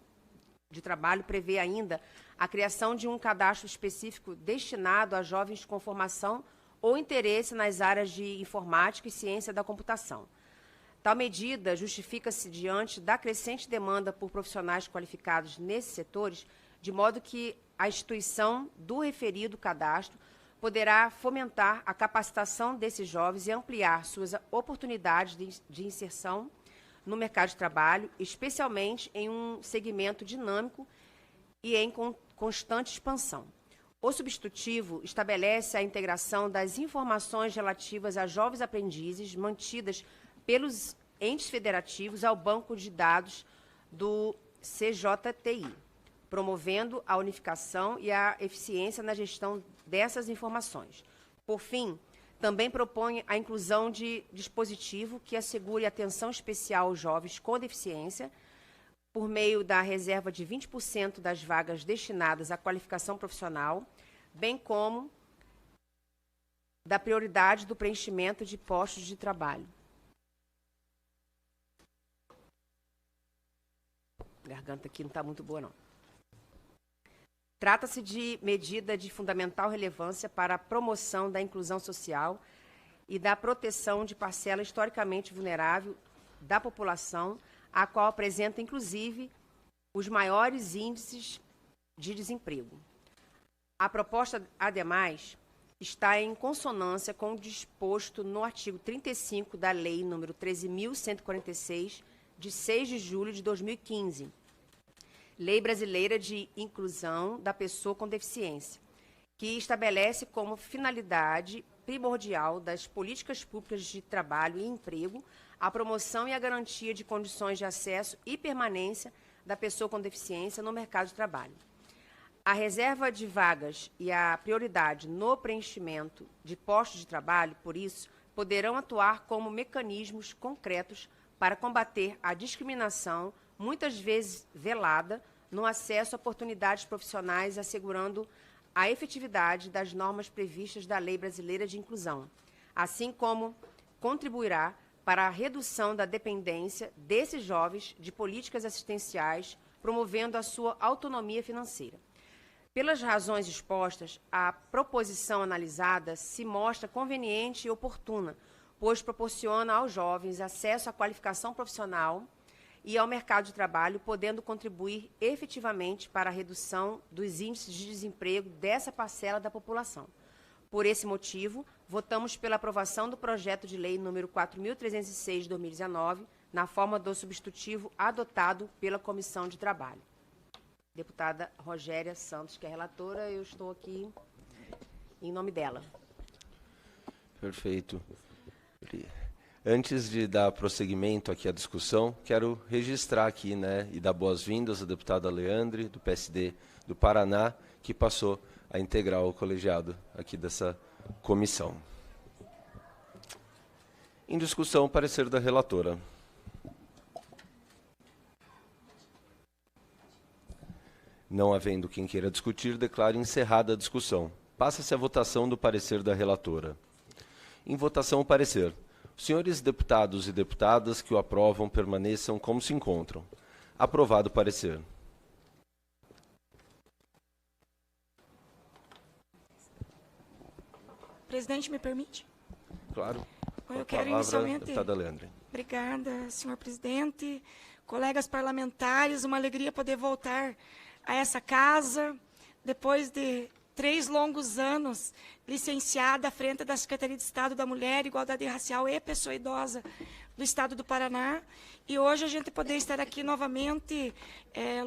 prevê ainda a criação de um cadastro específico destinado a jovens com formação ou interesse nas áreas de informática e ciência da computação. Tal medida justifica-se diante da crescente demanda por profissionais qualificados nesses setores, de modo que a instituição do referido cadastro poderá fomentar a capacitação desses jovens e ampliar suas oportunidades de inserção no mercado de trabalho, especialmente em um segmento dinâmico e em constante expansão. O substitutivo estabelece a integração das informações relativas a jovens aprendizes mantidas pelos entes federativos ao banco de dados do CJTI, promovendo a unificação e a eficiência na gestão dessas informações. Por fim, também propõe a inclusão de dispositivo que assegure atenção especial aos jovens com deficiência, por meio da reserva de 20% das vagas destinadas à qualificação profissional, bem como da prioridade do preenchimento de postos de trabalho. A garganta aqui não está muito boa, não. Trata-se de medida de fundamental relevância para a promoção da inclusão social e da proteção de parcela historicamente vulnerável da população, a qual apresenta, inclusive, os maiores índices de desemprego. A proposta, ademais, está em consonância com o disposto no artigo 35 da Lei nº 13.146, de 6 de julho de 2015, Lei Brasileira de Inclusão da Pessoa com Deficiência, que estabelece como finalidade primordial das políticas públicas de trabalho e emprego a promoção e a garantia de condições de acesso e permanência da pessoa com deficiência no mercado de trabalho. A reserva de vagas e a prioridade no preenchimento de postos de trabalho, por isso, poderão atuar como mecanismos concretos para combater a discriminação, muitas vezes velada, no acesso a oportunidades profissionais, assegurando a efetividade das normas previstas da Lei Brasileira de Inclusão, assim como contribuirá para a redução da dependência desses jovens de políticas assistenciais, promovendo a sua autonomia financeira. Pelas razões expostas, a proposição analisada se mostra conveniente e oportuna, pois proporciona aos jovens acesso à qualificação profissional e ao mercado de trabalho, podendo contribuir efetivamente para a redução dos índices de desemprego dessa parcela da população. Por esse motivo, votamos pela aprovação do projeto de lei número 4.306 de 2019, na forma do substitutivo adotado pela Comissão de Trabalho. Deputada Rogéria Santos, que é relatora, eu estou aqui em nome dela. Perfeito. Antes de dar prosseguimento aqui à discussão, quero registrar aqui, né, e dar boas-vindas à deputada Leandre, do PSD do Paraná, que passou a integrar o colegiado aqui dessa comissão. Em discussão, parecer da relatora. Não havendo quem queira discutir, declaro encerrada a discussão. Passa-se a votação do parecer da relatora. Em votação, o parecer. Os senhores deputados e deputadas que o aprovam permaneçam como se encontram. Aprovado o parecer. Presidente, me permite? Claro. Eu quero inicialmente... Deputada Leandre. Obrigada, senhor presidente, colegas parlamentares, uma alegria poder voltar a essa casa, depois de 3 longos anos licenciada à frente da Secretaria de Estado da Mulher, Igualdade Racial e Pessoa Idosa do Estado do Paraná. E hoje a gente poder estar aqui novamente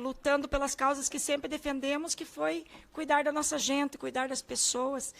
lutando pelas causas que sempre defendemos, que foi cuidar da nossa gente, cuidar das pessoas.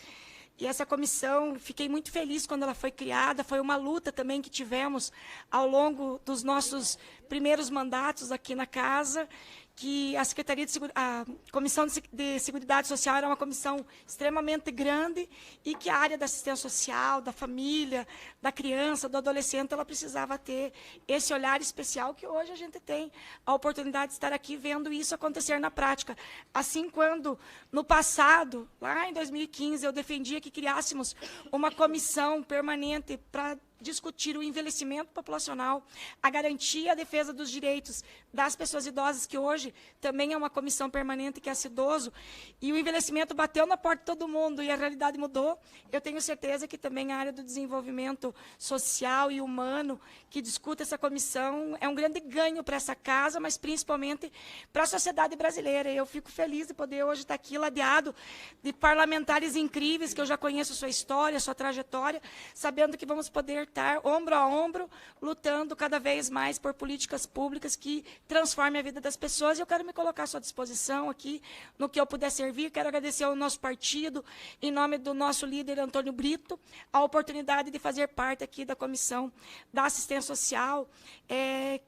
E essa comissão, fiquei muito feliz quando ela foi criada, foi uma luta também que tivemos ao longo dos nossos primeiros mandatos aqui na casa, que a Secretaria de a Comissão de Seguridade Social era uma comissão extremamente grande e que a área da assistência social, da família, da criança, do adolescente, ela precisava ter esse olhar especial que hoje a gente tem a oportunidade de estar aqui vendo isso acontecer na prática. Assim, quando no passado, lá em 2015, eu defendia que criássemos uma comissão permanente para discutir o envelhecimento populacional, a garantia e a defesa dos direitos das pessoas idosas, que hoje também é uma comissão permanente que é idoso, e o envelhecimento bateu na porta de todo mundo e a realidade mudou. Eu tenho certeza que também a área do desenvolvimento social e humano que discuta essa comissão é um grande ganho para essa casa, mas principalmente para a sociedade brasileira. Eu fico feliz de poder hoje estar aqui ladeado de parlamentares incríveis, que eu já conheço sua história, sua trajetória, sabendo que vamos poder estar ombro a ombro, lutando cada vez mais por políticas públicas que transformem a vida das pessoas. E eu quero me colocar à sua disposição aqui, no que eu puder servir. Quero agradecer ao nosso partido, em nome do nosso líder Antônio Brito, a oportunidade de fazer parte aqui da Comissão da Assistência Social,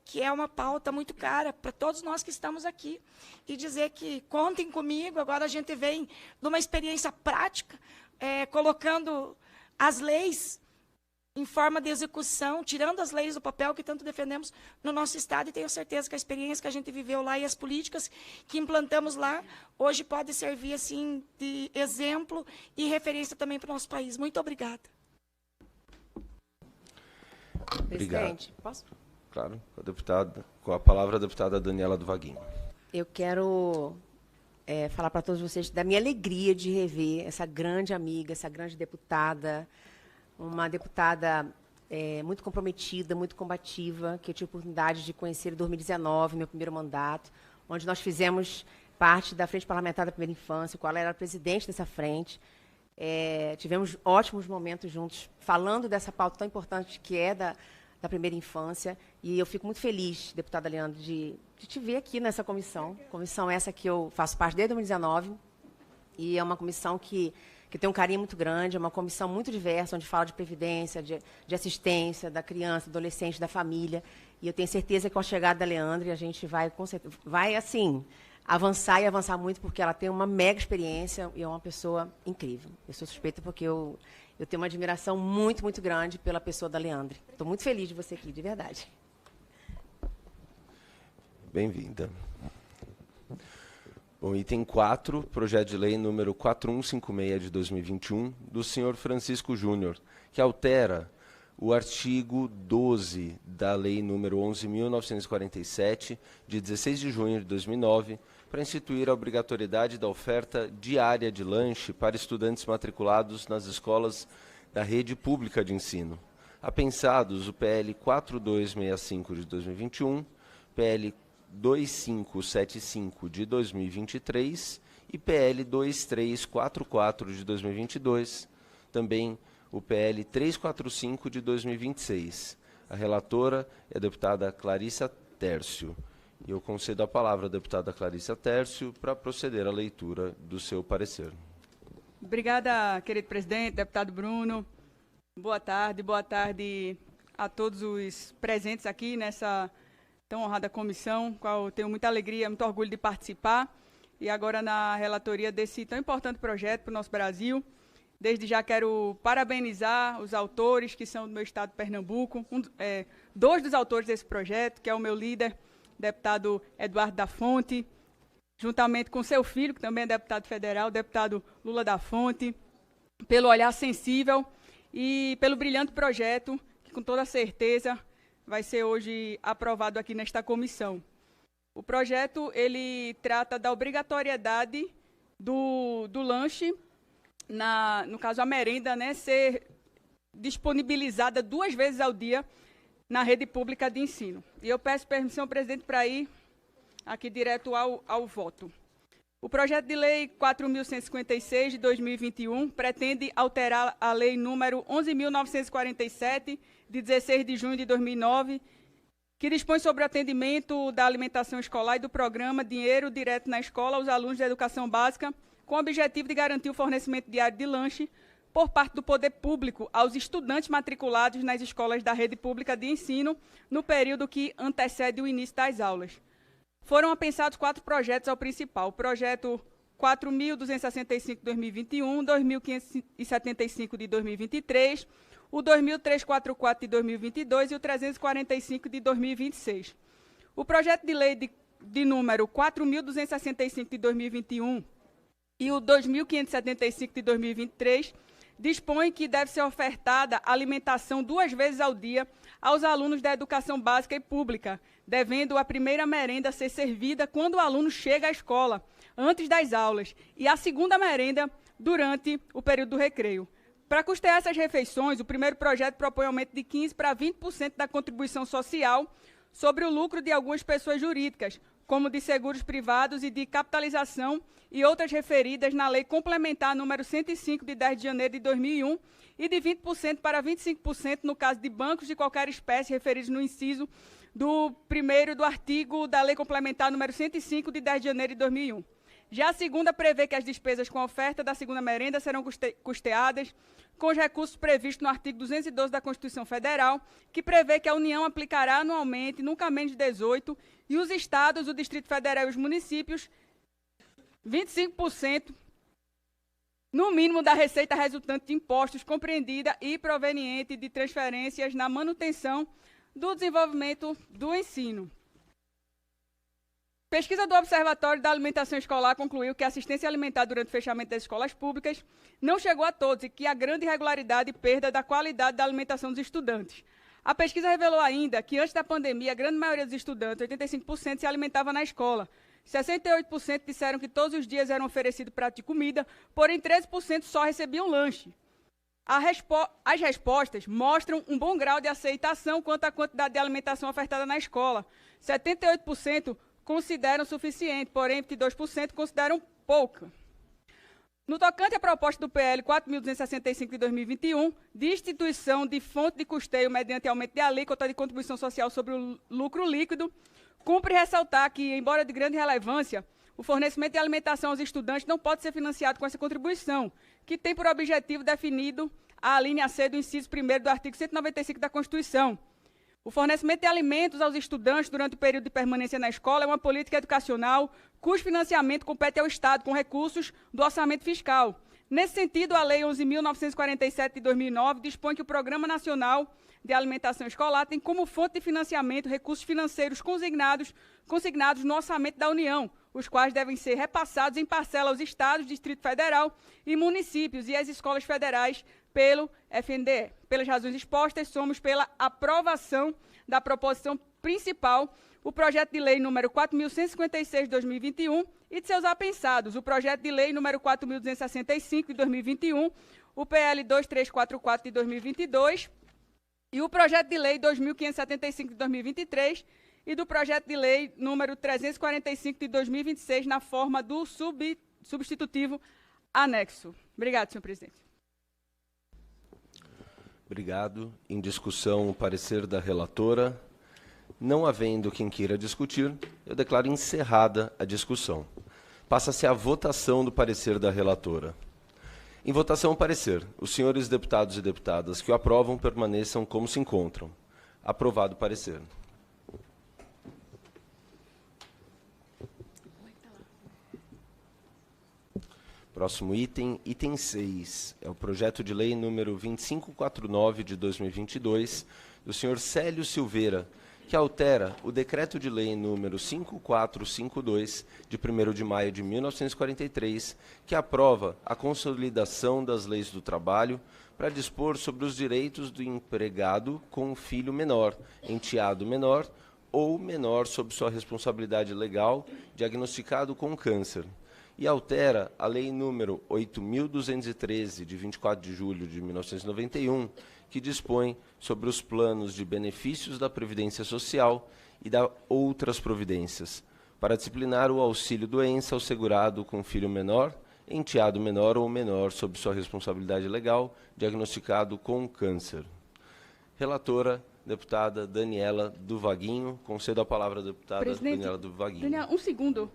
que é uma pauta muito cara para todos nós que estamos aqui. E dizer que contem comigo, agora a gente vem de uma experiência prática, colocando as leis em forma de execução, tirando as leis do papel que tanto defendemos no nosso Estado, e tenho certeza que a experiência que a gente viveu lá e as políticas que implantamos lá, hoje pode servir assim, de exemplo e referência também para o nosso país. Muito obrigada. Presidente, posso? Claro, com a palavra a deputada Daniela do Vaguinho. Eu quero falar para todos vocês da minha alegria de rever essa grande amiga, essa grande deputada, uma deputada muito comprometida, muito combativa, que eu tive a oportunidade de conhecer em 2019, meu primeiro mandato, onde nós fizemos parte da Frente Parlamentar da Primeira Infância, com ela era presidente dessa frente. Tivemos ótimos momentos juntos, falando dessa pauta tão importante que é da primeira infância. E eu fico muito feliz, deputada Leandro, de te ver aqui nessa comissão. Comissão essa que eu faço parte desde 2019. E é uma comissão que tem um carinho muito grande, é uma comissão muito diversa, onde fala de previdência, de assistência, da criança, adolescente, da família. E eu tenho certeza que com a chegada da Leandre, a gente vai assim, avançar e avançar muito, porque ela tem uma mega experiência e é uma pessoa incrível. Eu sou suspeita porque eu tenho uma admiração muito, muito grande pela pessoa da Leandre. Estou muito feliz de você aqui, de verdade. Bem-vinda. Bom, item 4, projeto de lei número 4156 de 2021, do senhor Francisco Júnior, que altera o artigo 12 da lei número 11.947, de 16 de junho de 2009, para instituir a obrigatoriedade da oferta diária de lanche para estudantes matriculados nas escolas da rede pública de ensino. Apensados o PL 4265 de 2021, PL 2575 de 2023 e PL 2344 de 2022, também o PL 345 de 2026. A relatora é a deputada Clarissa Tércio. E eu concedo a palavra à deputada Clarissa Tércio para proceder à leitura do seu parecer. Obrigada, querido presidente, deputado Bruno. Boa tarde a todos os presentes aqui nessa tão honrada comissão, qual eu tenho muita alegria, muito orgulho de participar, e agora na relatoria desse tão importante projeto para o nosso Brasil. Desde já quero parabenizar os autores, que são do meu estado de Pernambuco, dois dos autores desse projeto, que é o meu líder, deputado Eduardo da Fonte, juntamente com seu filho, que também é deputado federal, o deputado Lula da Fonte, pelo olhar sensível e pelo brilhante projeto, que com toda certeza vai ser hoje aprovado aqui nesta comissão. O projeto, ele trata da obrigatoriedade do lanche, no caso a merenda, né, ser disponibilizada 2 vezes ao dia na rede pública de ensino. E eu peço permissão, presidente, para ir aqui direto ao voto. O projeto de lei 4.156 de 2021 pretende alterar a lei número 11.947 de 16 de junho de 2009, que dispõe sobre o atendimento da alimentação escolar e do programa Dinheiro Direto na Escola aos alunos da educação básica, com o objetivo de garantir o fornecimento diário de lanche por parte do poder público aos estudantes matriculados nas escolas da rede pública de ensino no período que antecede o início das aulas. Foram apensados 4 projetos ao principal: o projeto 4.265 de 2021, 2.575 de 2023, o 2.344 de 2022 e o 345 de 2026. O projeto de lei de número 4.265 de 2021 e o 2.575 de 2023 dispõe que deve ser ofertada alimentação 2 vezes ao dia aos alunos da educação básica e pública, devendo a primeira merenda ser servida quando o aluno chega à escola, antes das aulas, e a segunda merenda durante o período do recreio. Para custear essas refeições, o primeiro projeto propõe aumento de 15% para 20% da contribuição social sobre o lucro de algumas pessoas jurídicas, como de seguros privados e de capitalização e outras referidas na Lei Complementar número 105, de 10 de janeiro de 2001, e de 20% para 25% no caso de bancos de qualquer espécie referidos no inciso do 1º do artigo da Lei Complementar número 105, de 10 de janeiro de 2001. Já a segunda prevê que as despesas com a oferta da segunda merenda serão custeadas com os recursos previstos no artigo 212 da Constituição Federal, que prevê que a União aplicará anualmente, nunca menos de 18, e os estados, o Distrito Federal e os municípios, 25%, no mínimo, da receita resultante de impostos compreendida e proveniente de transferências na manutenção do desenvolvimento do ensino. Pesquisa do Observatório da Alimentação Escolar concluiu que a assistência alimentar durante o fechamento das escolas públicas não chegou a todos e que há grande irregularidade e perda da qualidade da alimentação dos estudantes. A pesquisa revelou ainda que, antes da pandemia, a grande maioria dos estudantes, 85%, se alimentava na escola. 68% disseram que todos os dias eram oferecidos prato de comida, porém 13% só recebiam lanche. As respostas mostram um bom grau de aceitação quanto à quantidade de alimentação ofertada na escola. 78% consideram suficiente, porém 22% consideram pouca. No tocante à proposta do PL 4.265 de 2021, de instituição de fonte de custeio mediante aumento de alíquota de contribuição social sobre o lucro líquido, cumpre ressaltar que, embora de grande relevância, o fornecimento de alimentação aos estudantes não pode ser financiado com essa contribuição, que tem por objetivo definido a linha C do inciso 1º do artigo 195 da Constituição. O fornecimento de alimentos aos estudantes durante o período de permanência na escola é uma política educacional cujo financiamento compete ao Estado com recursos do orçamento fiscal. Nesse sentido, a Lei 11.947 de 2009 dispõe que o Programa Nacional de Alimentação Escolar tem como fonte de financiamento recursos financeiros consignados no orçamento da União, os quais devem ser repassados em parcela aos estados, Distrito Federal e municípios e às escolas federais pelo FNDE. Pelas razões expostas, somos pela aprovação da proposição principal, o projeto de lei número 4.156 de 2021 e de seus apensados, o projeto de lei número 4.265 de 2021, o PL 2344 de 2022 e o projeto de lei 2.575 de 2023 e do projeto de lei número 345 de 2026 na forma do substitutivo anexo. Obrigado, senhor presidente. Obrigado. Em discussão, o parecer da relatora. Não havendo quem queira discutir, eu declaro encerrada a discussão. Passa-se a votação do parecer da relatora. Em votação, o parecer. Os senhores deputados e deputadas que o aprovam permaneçam como se encontram. Aprovado o parecer. Próximo item, item 6, é o projeto de lei número 2549 de 2022, do senhor Célio Silveira, que altera o decreto de lei número 5452, de 1º de maio de 1943, que aprova a consolidação das leis do trabalho para dispor sobre os direitos do empregado com um filho menor, enteado menor ou menor sob sua responsabilidade legal, diagnosticado com câncer. E altera a Lei número 8.213, de 24 de julho de 1991, que dispõe sobre os planos de benefícios da Previdência Social e da outras providências, para disciplinar o auxílio-doença ao segurado com filho menor, enteado menor ou menor sob sua responsabilidade legal, diagnosticado com câncer. Relatora, deputada Daniela do Vaguinho. Concedo a palavra à deputada Daniela do Vaguinho. Daniela, um segundo.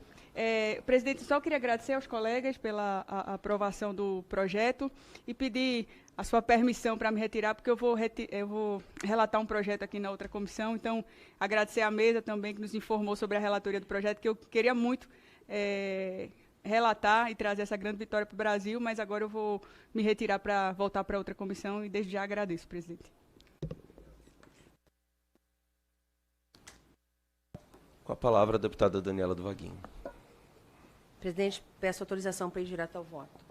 Presidente, só queria agradecer aos colegas pela aprovação do projeto e pedir a sua permissão para me retirar, porque eu vou relatar um projeto aqui na outra comissão. Então, agradecer à mesa também, que nos informou sobre a relatoria do projeto, que eu queria muito relatar e trazer essa grande vitória para o Brasil, mas agora eu vou me retirar para voltar para outra comissão e desde já agradeço, presidente. Com a palavra, a deputada Daniela do Vaguinho. Presidente, peço autorização para ir direto ao voto.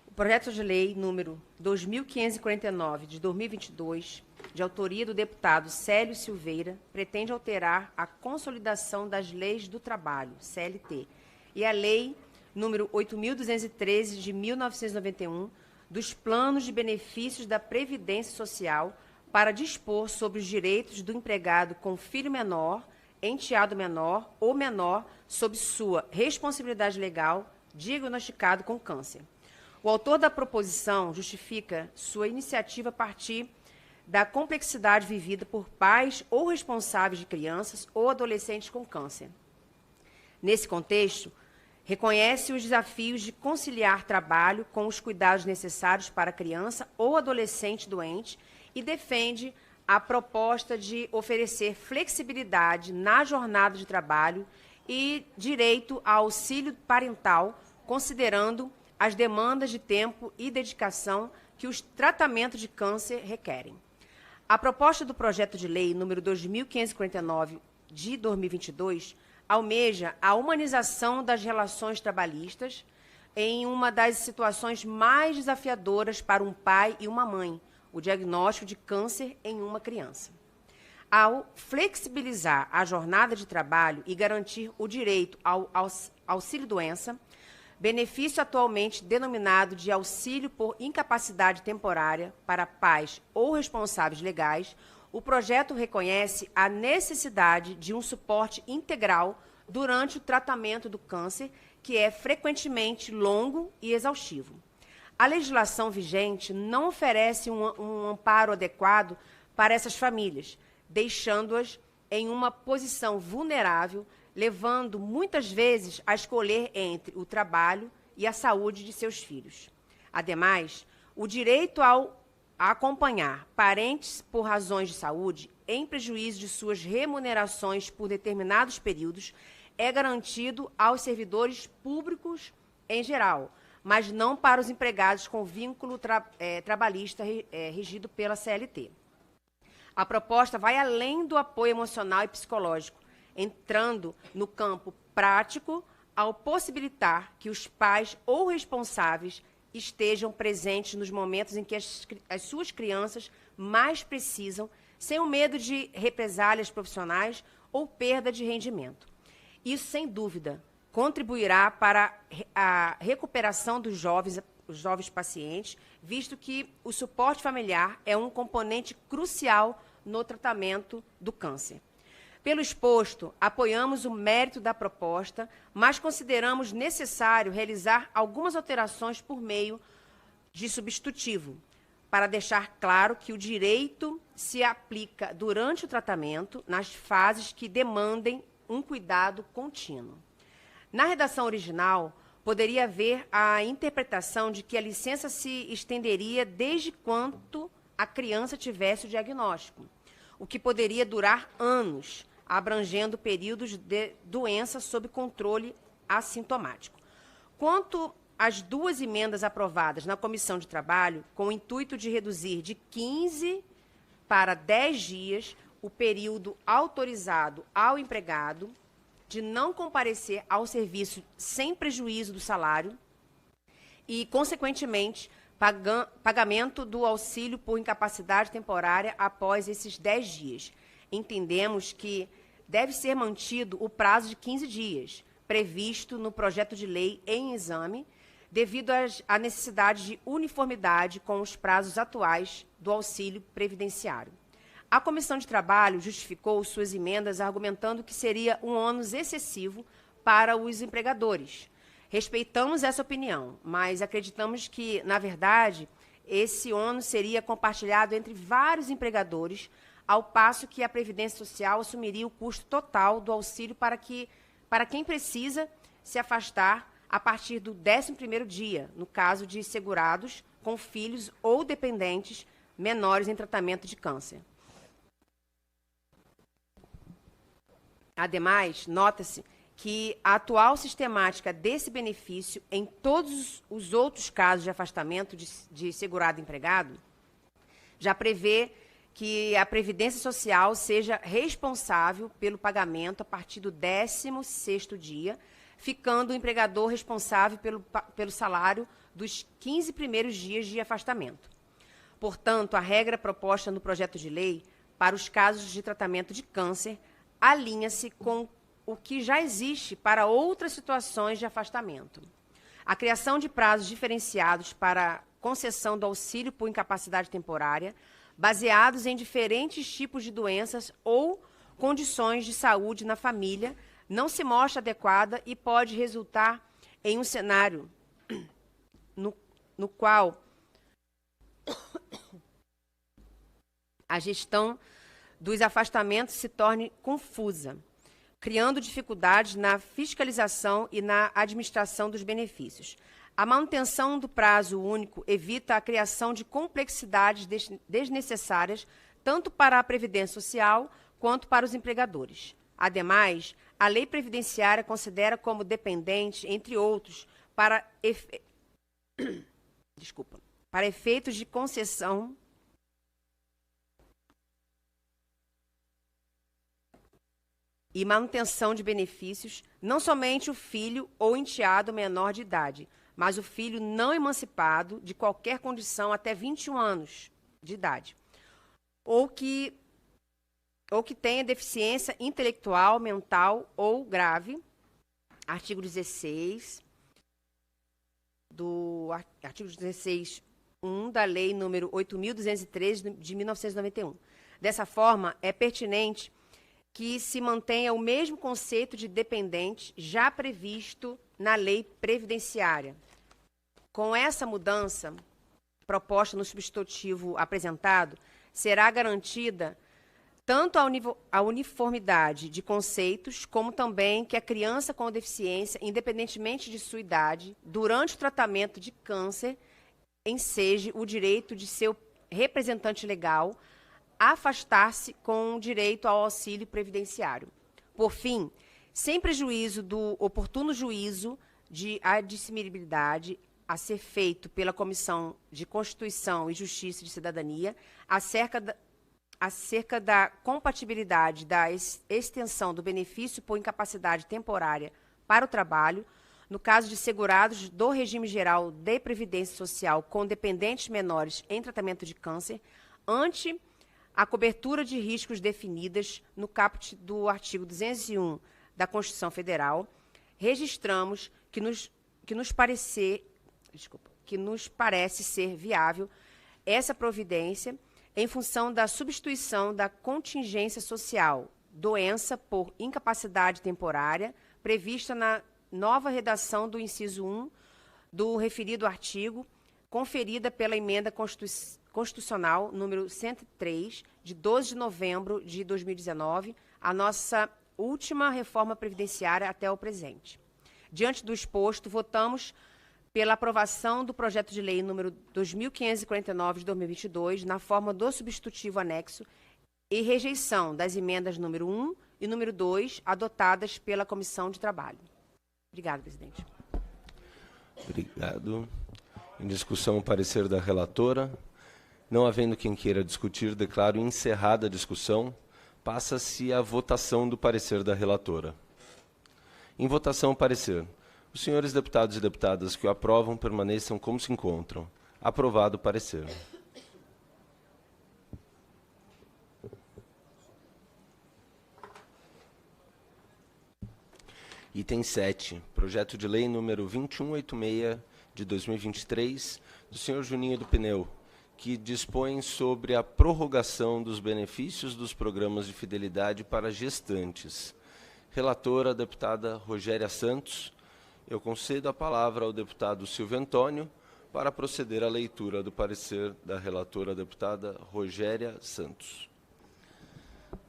O projeto de lei número 2549, de 2022, de autoria do deputado Célio Silveira, pretende alterar a consolidação das leis do trabalho, CLT, e a lei número 8.213, de 1991, dos planos de benefícios da Previdência Social para dispor sobre os direitos do empregado com filho menor, enteado menor ou menor sob sua responsabilidade legal, diagnosticado com câncer. O autor da proposição justifica sua iniciativa a partir da complexidade vivida por pais ou responsáveis de crianças ou adolescentes com câncer. Nesse contexto, reconhece os desafios de conciliar trabalho com os cuidados necessários para a criança ou adolescente doente e defende a proposta de oferecer flexibilidade na jornada de trabalho e direito a auxílio parental, considerando as demandas de tempo e dedicação que os tratamentos de câncer requerem. A proposta do projeto de lei número 2549 de 2022 almeja a humanização das relações trabalhistas em uma das situações mais desafiadoras para um pai e uma mãe, o diagnóstico de câncer em uma criança. Ao flexibilizar a jornada de trabalho e garantir o direito ao auxílio-doença, benefício atualmente denominado de auxílio por incapacidade temporária para pais ou responsáveis legais, o projeto reconhece a necessidade de um suporte integral durante o tratamento do câncer, que é frequentemente longo e exaustivo. A legislação vigente não oferece um amparo adequado para essas famílias, deixando-as em uma posição vulnerável, levando muitas vezes a escolher entre o trabalho e a saúde de seus filhos. Ademais, o direito a acompanhar parentes por razões de saúde, em prejuízo de suas remunerações por determinados períodos, é garantido aos servidores públicos em geral, mas não para os empregados com vínculo trabalhista regido pela CLT. A proposta vai além do apoio emocional e psicológico, entrando no campo prático ao possibilitar que os pais ou responsáveis estejam presentes nos momentos em que as suas crianças mais precisam, sem o medo de represálias profissionais ou perda de rendimento. Isso, sem dúvida, contribuirá para a recuperação dos jovens pacientes, visto que o suporte familiar é um componente crucial no tratamento do câncer. Pelo exposto, apoiamos o mérito da proposta, mas consideramos necessário realizar algumas alterações por meio de substitutivo, para deixar claro que o direito se aplica durante o tratamento, nas fases que demandem um cuidado contínuo. Na redação original, poderia haver a interpretação de que a licença se estenderia desde quando a criança tivesse o diagnóstico, o que poderia durar anos, abrangendo períodos de doença sob controle assintomático. Quanto às duas emendas aprovadas na Comissão de Trabalho, com o intuito de reduzir de 15 para 10 dias o período autorizado ao empregado de não comparecer ao serviço sem prejuízo do salário e, consequentemente, pagamento do auxílio por incapacidade temporária após esses 10 dias. Entendemos que deve ser mantido o prazo de 15 dias, previsto no projeto de lei em exame, devido à necessidade de uniformidade com os prazos atuais do auxílio previdenciário. A Comissão de Trabalho justificou suas emendas argumentando que seria um ônus excessivo para os empregadores. Respeitamos essa opinião, mas acreditamos que, na verdade, esse ônus seria compartilhado entre vários empregadores, ao passo que a Previdência Social assumiria o custo total do auxílio para quem precisa se afastar a partir do 11º dia, no caso de segurados com filhos ou dependentes menores em tratamento de câncer. Ademais, nota-se que a atual sistemática desse benefício em todos os outros casos de afastamento de segurado empregado já prevê que a Previdência Social seja responsável pelo pagamento a partir do 16º dia, ficando o empregador responsável pelo salário dos 15 primeiros dias de afastamento. Portanto, a regra proposta no projeto de lei para os casos de tratamento de câncer alinha-se com o que já existe para outras situações de afastamento. A criação de prazos diferenciados para concessão do auxílio por incapacidade temporária, baseados em diferentes tipos de doenças ou condições de saúde na família, não se mostra adequada e pode resultar em um cenário no qual a gestão dos afastamentos se torne confusa, criando dificuldades na fiscalização e na administração dos benefícios. A manutenção do prazo único evita a criação de complexidades desnecessárias, tanto para a Previdência Social quanto para os empregadores. Ademais, a lei previdenciária considera como dependente, entre outros, para efeitos de concessão e manutenção de benefícios, não somente o filho ou enteado menor de idade, mas o filho não emancipado de qualquer condição até 21 anos de idade, ou que tenha deficiência intelectual, mental ou grave, artigo 16, artigo 16.1 da Lei número 8.213 de 1991. Dessa forma, é pertinente que se mantenha o mesmo conceito de dependente já previsto na lei previdenciária. Com essa mudança proposta no substitutivo apresentado, será garantida tanto a uniformidade de conceitos, como também que a criança com deficiência, independentemente de sua idade, durante o tratamento de câncer, enseje o direito de seu representante legal afastar-se com direito ao auxílio previdenciário. Por fim, sem prejuízo do oportuno juízo de admissibilidade a ser feito pela Comissão de Constituição e Justiça e de Cidadania, acerca da compatibilidade da extensão do benefício por incapacidade temporária para o trabalho, no caso de segurados do regime geral de previdência social com dependentes menores em tratamento de câncer, ante a cobertura de riscos definidas no caput do artigo 201 da Constituição Federal, registramos que nos parece ser viável essa providência em função da substituição da contingência social, doença por incapacidade temporária, prevista na nova redação do inciso 1 do referido artigo, conferida pela Emenda Constitucional número 103, de 12 de novembro de 2019, a nossa última reforma previdenciária até o presente. Diante do exposto, votamos pela aprovação do projeto de lei número 2549 de 2022, na forma do substitutivo anexo, e rejeição das emendas número 1 e número 2, adotadas pela Comissão de Trabalho. Obrigada, presidente. Obrigado. Em discussão, o parecer da relatora. Não havendo quem queira discutir, declaro encerrada a discussão. Passa-se a votação do parecer da relatora. Em votação, o parecer. Os senhores deputados e deputadas que o aprovam permaneçam como se encontram. Aprovado o parecer. Item 7. Projeto de lei número 2186 de 2023, do senhor Juninho do Pneu, que dispõe sobre a prorrogação dos benefícios dos programas de fidelidade para gestantes. Relatora, a deputada Rogéria Santos. Eu concedo a palavra ao deputado Silvio Antônio para proceder à leitura do parecer da relatora, a deputada Rogéria Santos.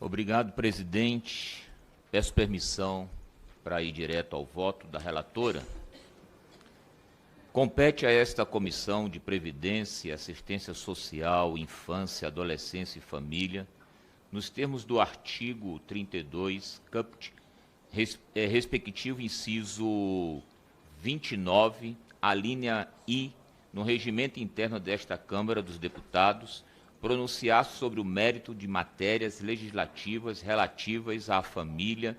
Obrigado, presidente. Peço permissão para ir direto ao voto da relatora. Compete a esta Comissão de Previdência, Assistência Social, Infância, Adolescência e Família, nos termos do artigo 32, caput, respectivo inciso 29, a linha I, no regimento interno desta Câmara dos Deputados, pronunciar sobre o mérito de matérias legislativas relativas à família,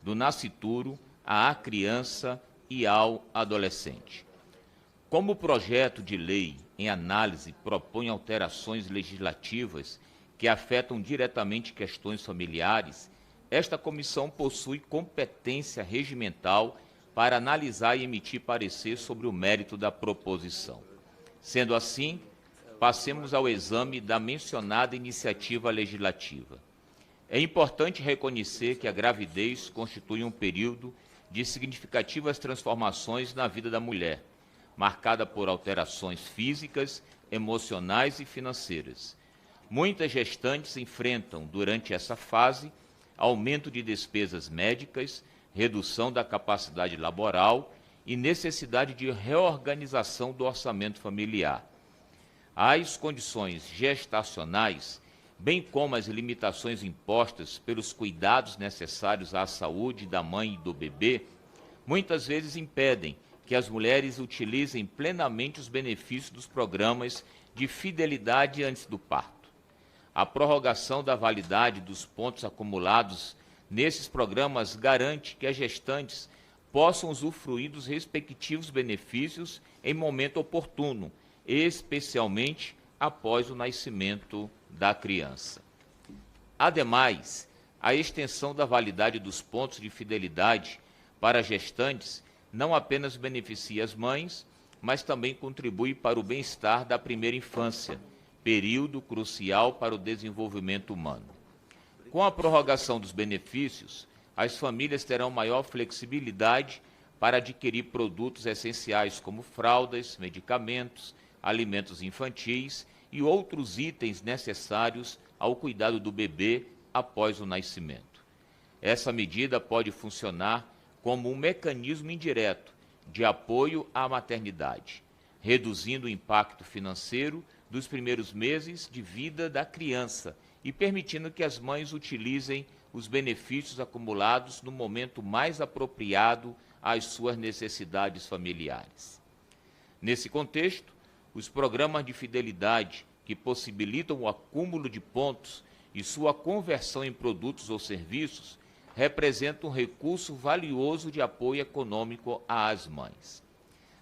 do nascituro, à criança e ao adolescente. Como o projeto de lei em análise propõe alterações legislativas que afetam diretamente questões familiares, esta comissão possui competência regimental para analisar e emitir parecer sobre o mérito da proposição. Sendo assim, passemos ao exame da mencionada iniciativa legislativa. É importante reconhecer que a gravidez constitui um período de significativas transformações na vida da mulher, marcada por alterações físicas, emocionais e financeiras. Muitas gestantes enfrentam, durante essa fase, aumento de despesas médicas, redução da capacidade laboral e necessidade de reorganização do orçamento familiar. As condições gestacionais, bem como as limitações impostas pelos cuidados necessários à saúde da mãe e do bebê, muitas vezes impedem que as mulheres utilizem plenamente os benefícios dos programas de fidelidade antes do parto. A prorrogação da validade dos pontos acumulados nesses programas garante que as gestantes possam usufruir dos respectivos benefícios em momento oportuno, especialmente após o nascimento da criança. Ademais, a extensão da validade dos pontos de fidelidade para gestantes não apenas beneficia as mães, mas também contribui para o bem-estar da primeira infância, período crucial para o desenvolvimento humano. Com a prorrogação dos benefícios, as famílias terão maior flexibilidade para adquirir produtos essenciais como fraldas, medicamentos, alimentos infantis e outros itens necessários ao cuidado do bebê após o nascimento. Essa medida pode funcionar como um mecanismo indireto de apoio à maternidade, reduzindo o impacto financeiro dos primeiros meses de vida da criança e permitindo que as mães utilizem os benefícios acumulados no momento mais apropriado às suas necessidades familiares. Nesse contexto, os programas de fidelidade que possibilitam o acúmulo de pontos e sua conversão em produtos ou serviços representam um recurso valioso de apoio econômico às mães.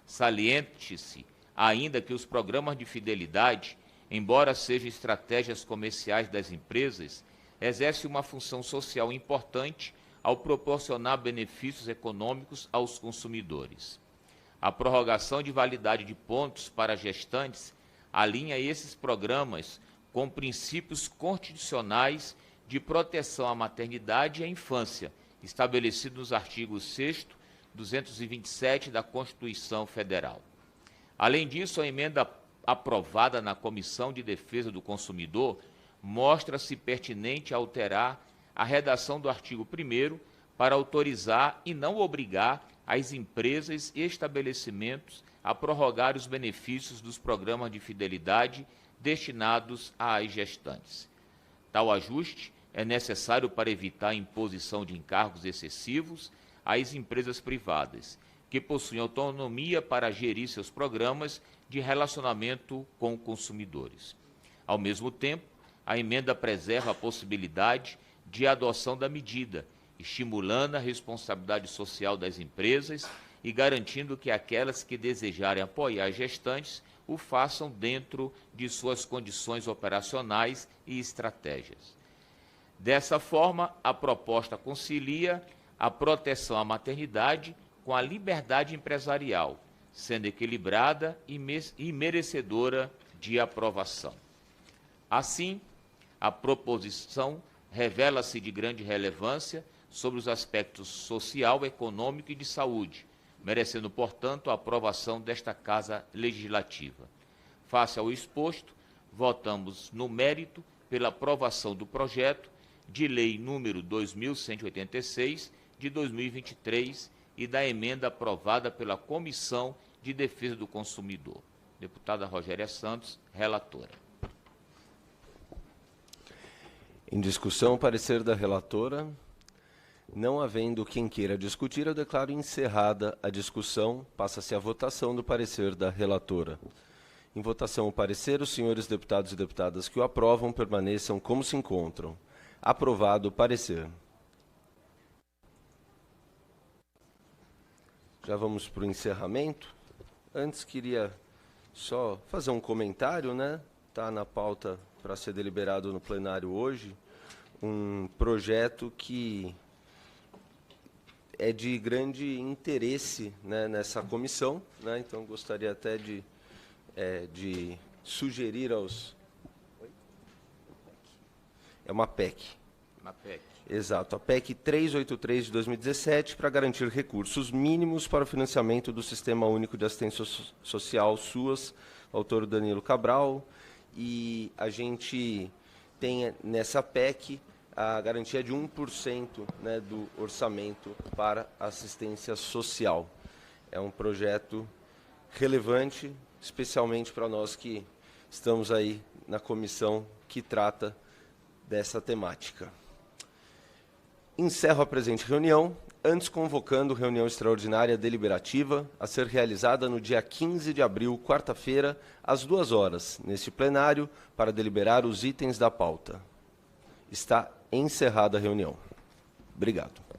Saliente-se ainda que os programas de fidelidade, embora sejam estratégias comerciais das empresas, exercem uma função social importante ao proporcionar benefícios econômicos aos consumidores. A prorrogação de validade de pontos para gestantes alinha esses programas com princípios constitucionais de proteção à maternidade e à infância, estabelecidos nos artigos 6º, 227 da Constituição Federal. Além disso, a emenda aprovada na Comissão de Defesa do Consumidor mostra-se pertinente a alterar a redação do artigo 1º para autorizar e não obrigar às empresas e estabelecimentos a prorrogar os benefícios dos programas de fidelidade destinados às gestantes. Tal ajuste é necessário para evitar a imposição de encargos excessivos às empresas privadas, que possuem autonomia para gerir seus programas de relacionamento com consumidores. Ao mesmo tempo, a emenda preserva a possibilidade de adoção da medida, estimulando a responsabilidade social das empresas e garantindo que aquelas que desejarem apoiar as gestantes o façam dentro de suas condições operacionais e estratégias. Dessa forma, a proposta concilia a proteção à maternidade com a liberdade empresarial, sendo equilibrada e merecedora de aprovação. Assim, a proposição revela-se de grande relevância sobre os aspectos social, econômico e de saúde, merecendo, portanto, a aprovação desta Casa Legislativa. Face ao exposto, votamos no mérito pela aprovação do projeto de lei número 2186 de 2023 e da emenda aprovada pela Comissão de Defesa do Consumidor. Deputada Rogéria Santos, relatora. Em discussão, parecer da relatora. Não havendo quem queira discutir, eu declaro encerrada a discussão. Passa-se a votação do parecer da relatora. Em votação o parecer, os senhores deputados e deputadas que o aprovam permaneçam como se encontram. Aprovado o parecer. Já vamos para o encerramento. Antes, queria só fazer um comentário, né? Está na pauta para ser deliberado no plenário hoje, um projeto que é de grande interesse, né, nessa comissão, né? Então, gostaria até de sugerir aos... É uma PEC. Uma PEC. Exato, a PEC 383 de 2017, para garantir recursos mínimos para o financiamento do Sistema Único de Assistência Social, SUAS, autor Danilo Cabral, e a gente tem nessa PEC a garantia de 1%, né, do orçamento para assistência social. É um projeto relevante, especialmente para nós que estamos aí na comissão que trata dessa temática. Encerro a presente reunião, antes convocando reunião extraordinária deliberativa a ser realizada no dia 15 de abril, quarta-feira, às 2 horas, neste plenário, para deliberar os itens da pauta. Está encerrada a reunião. Obrigado.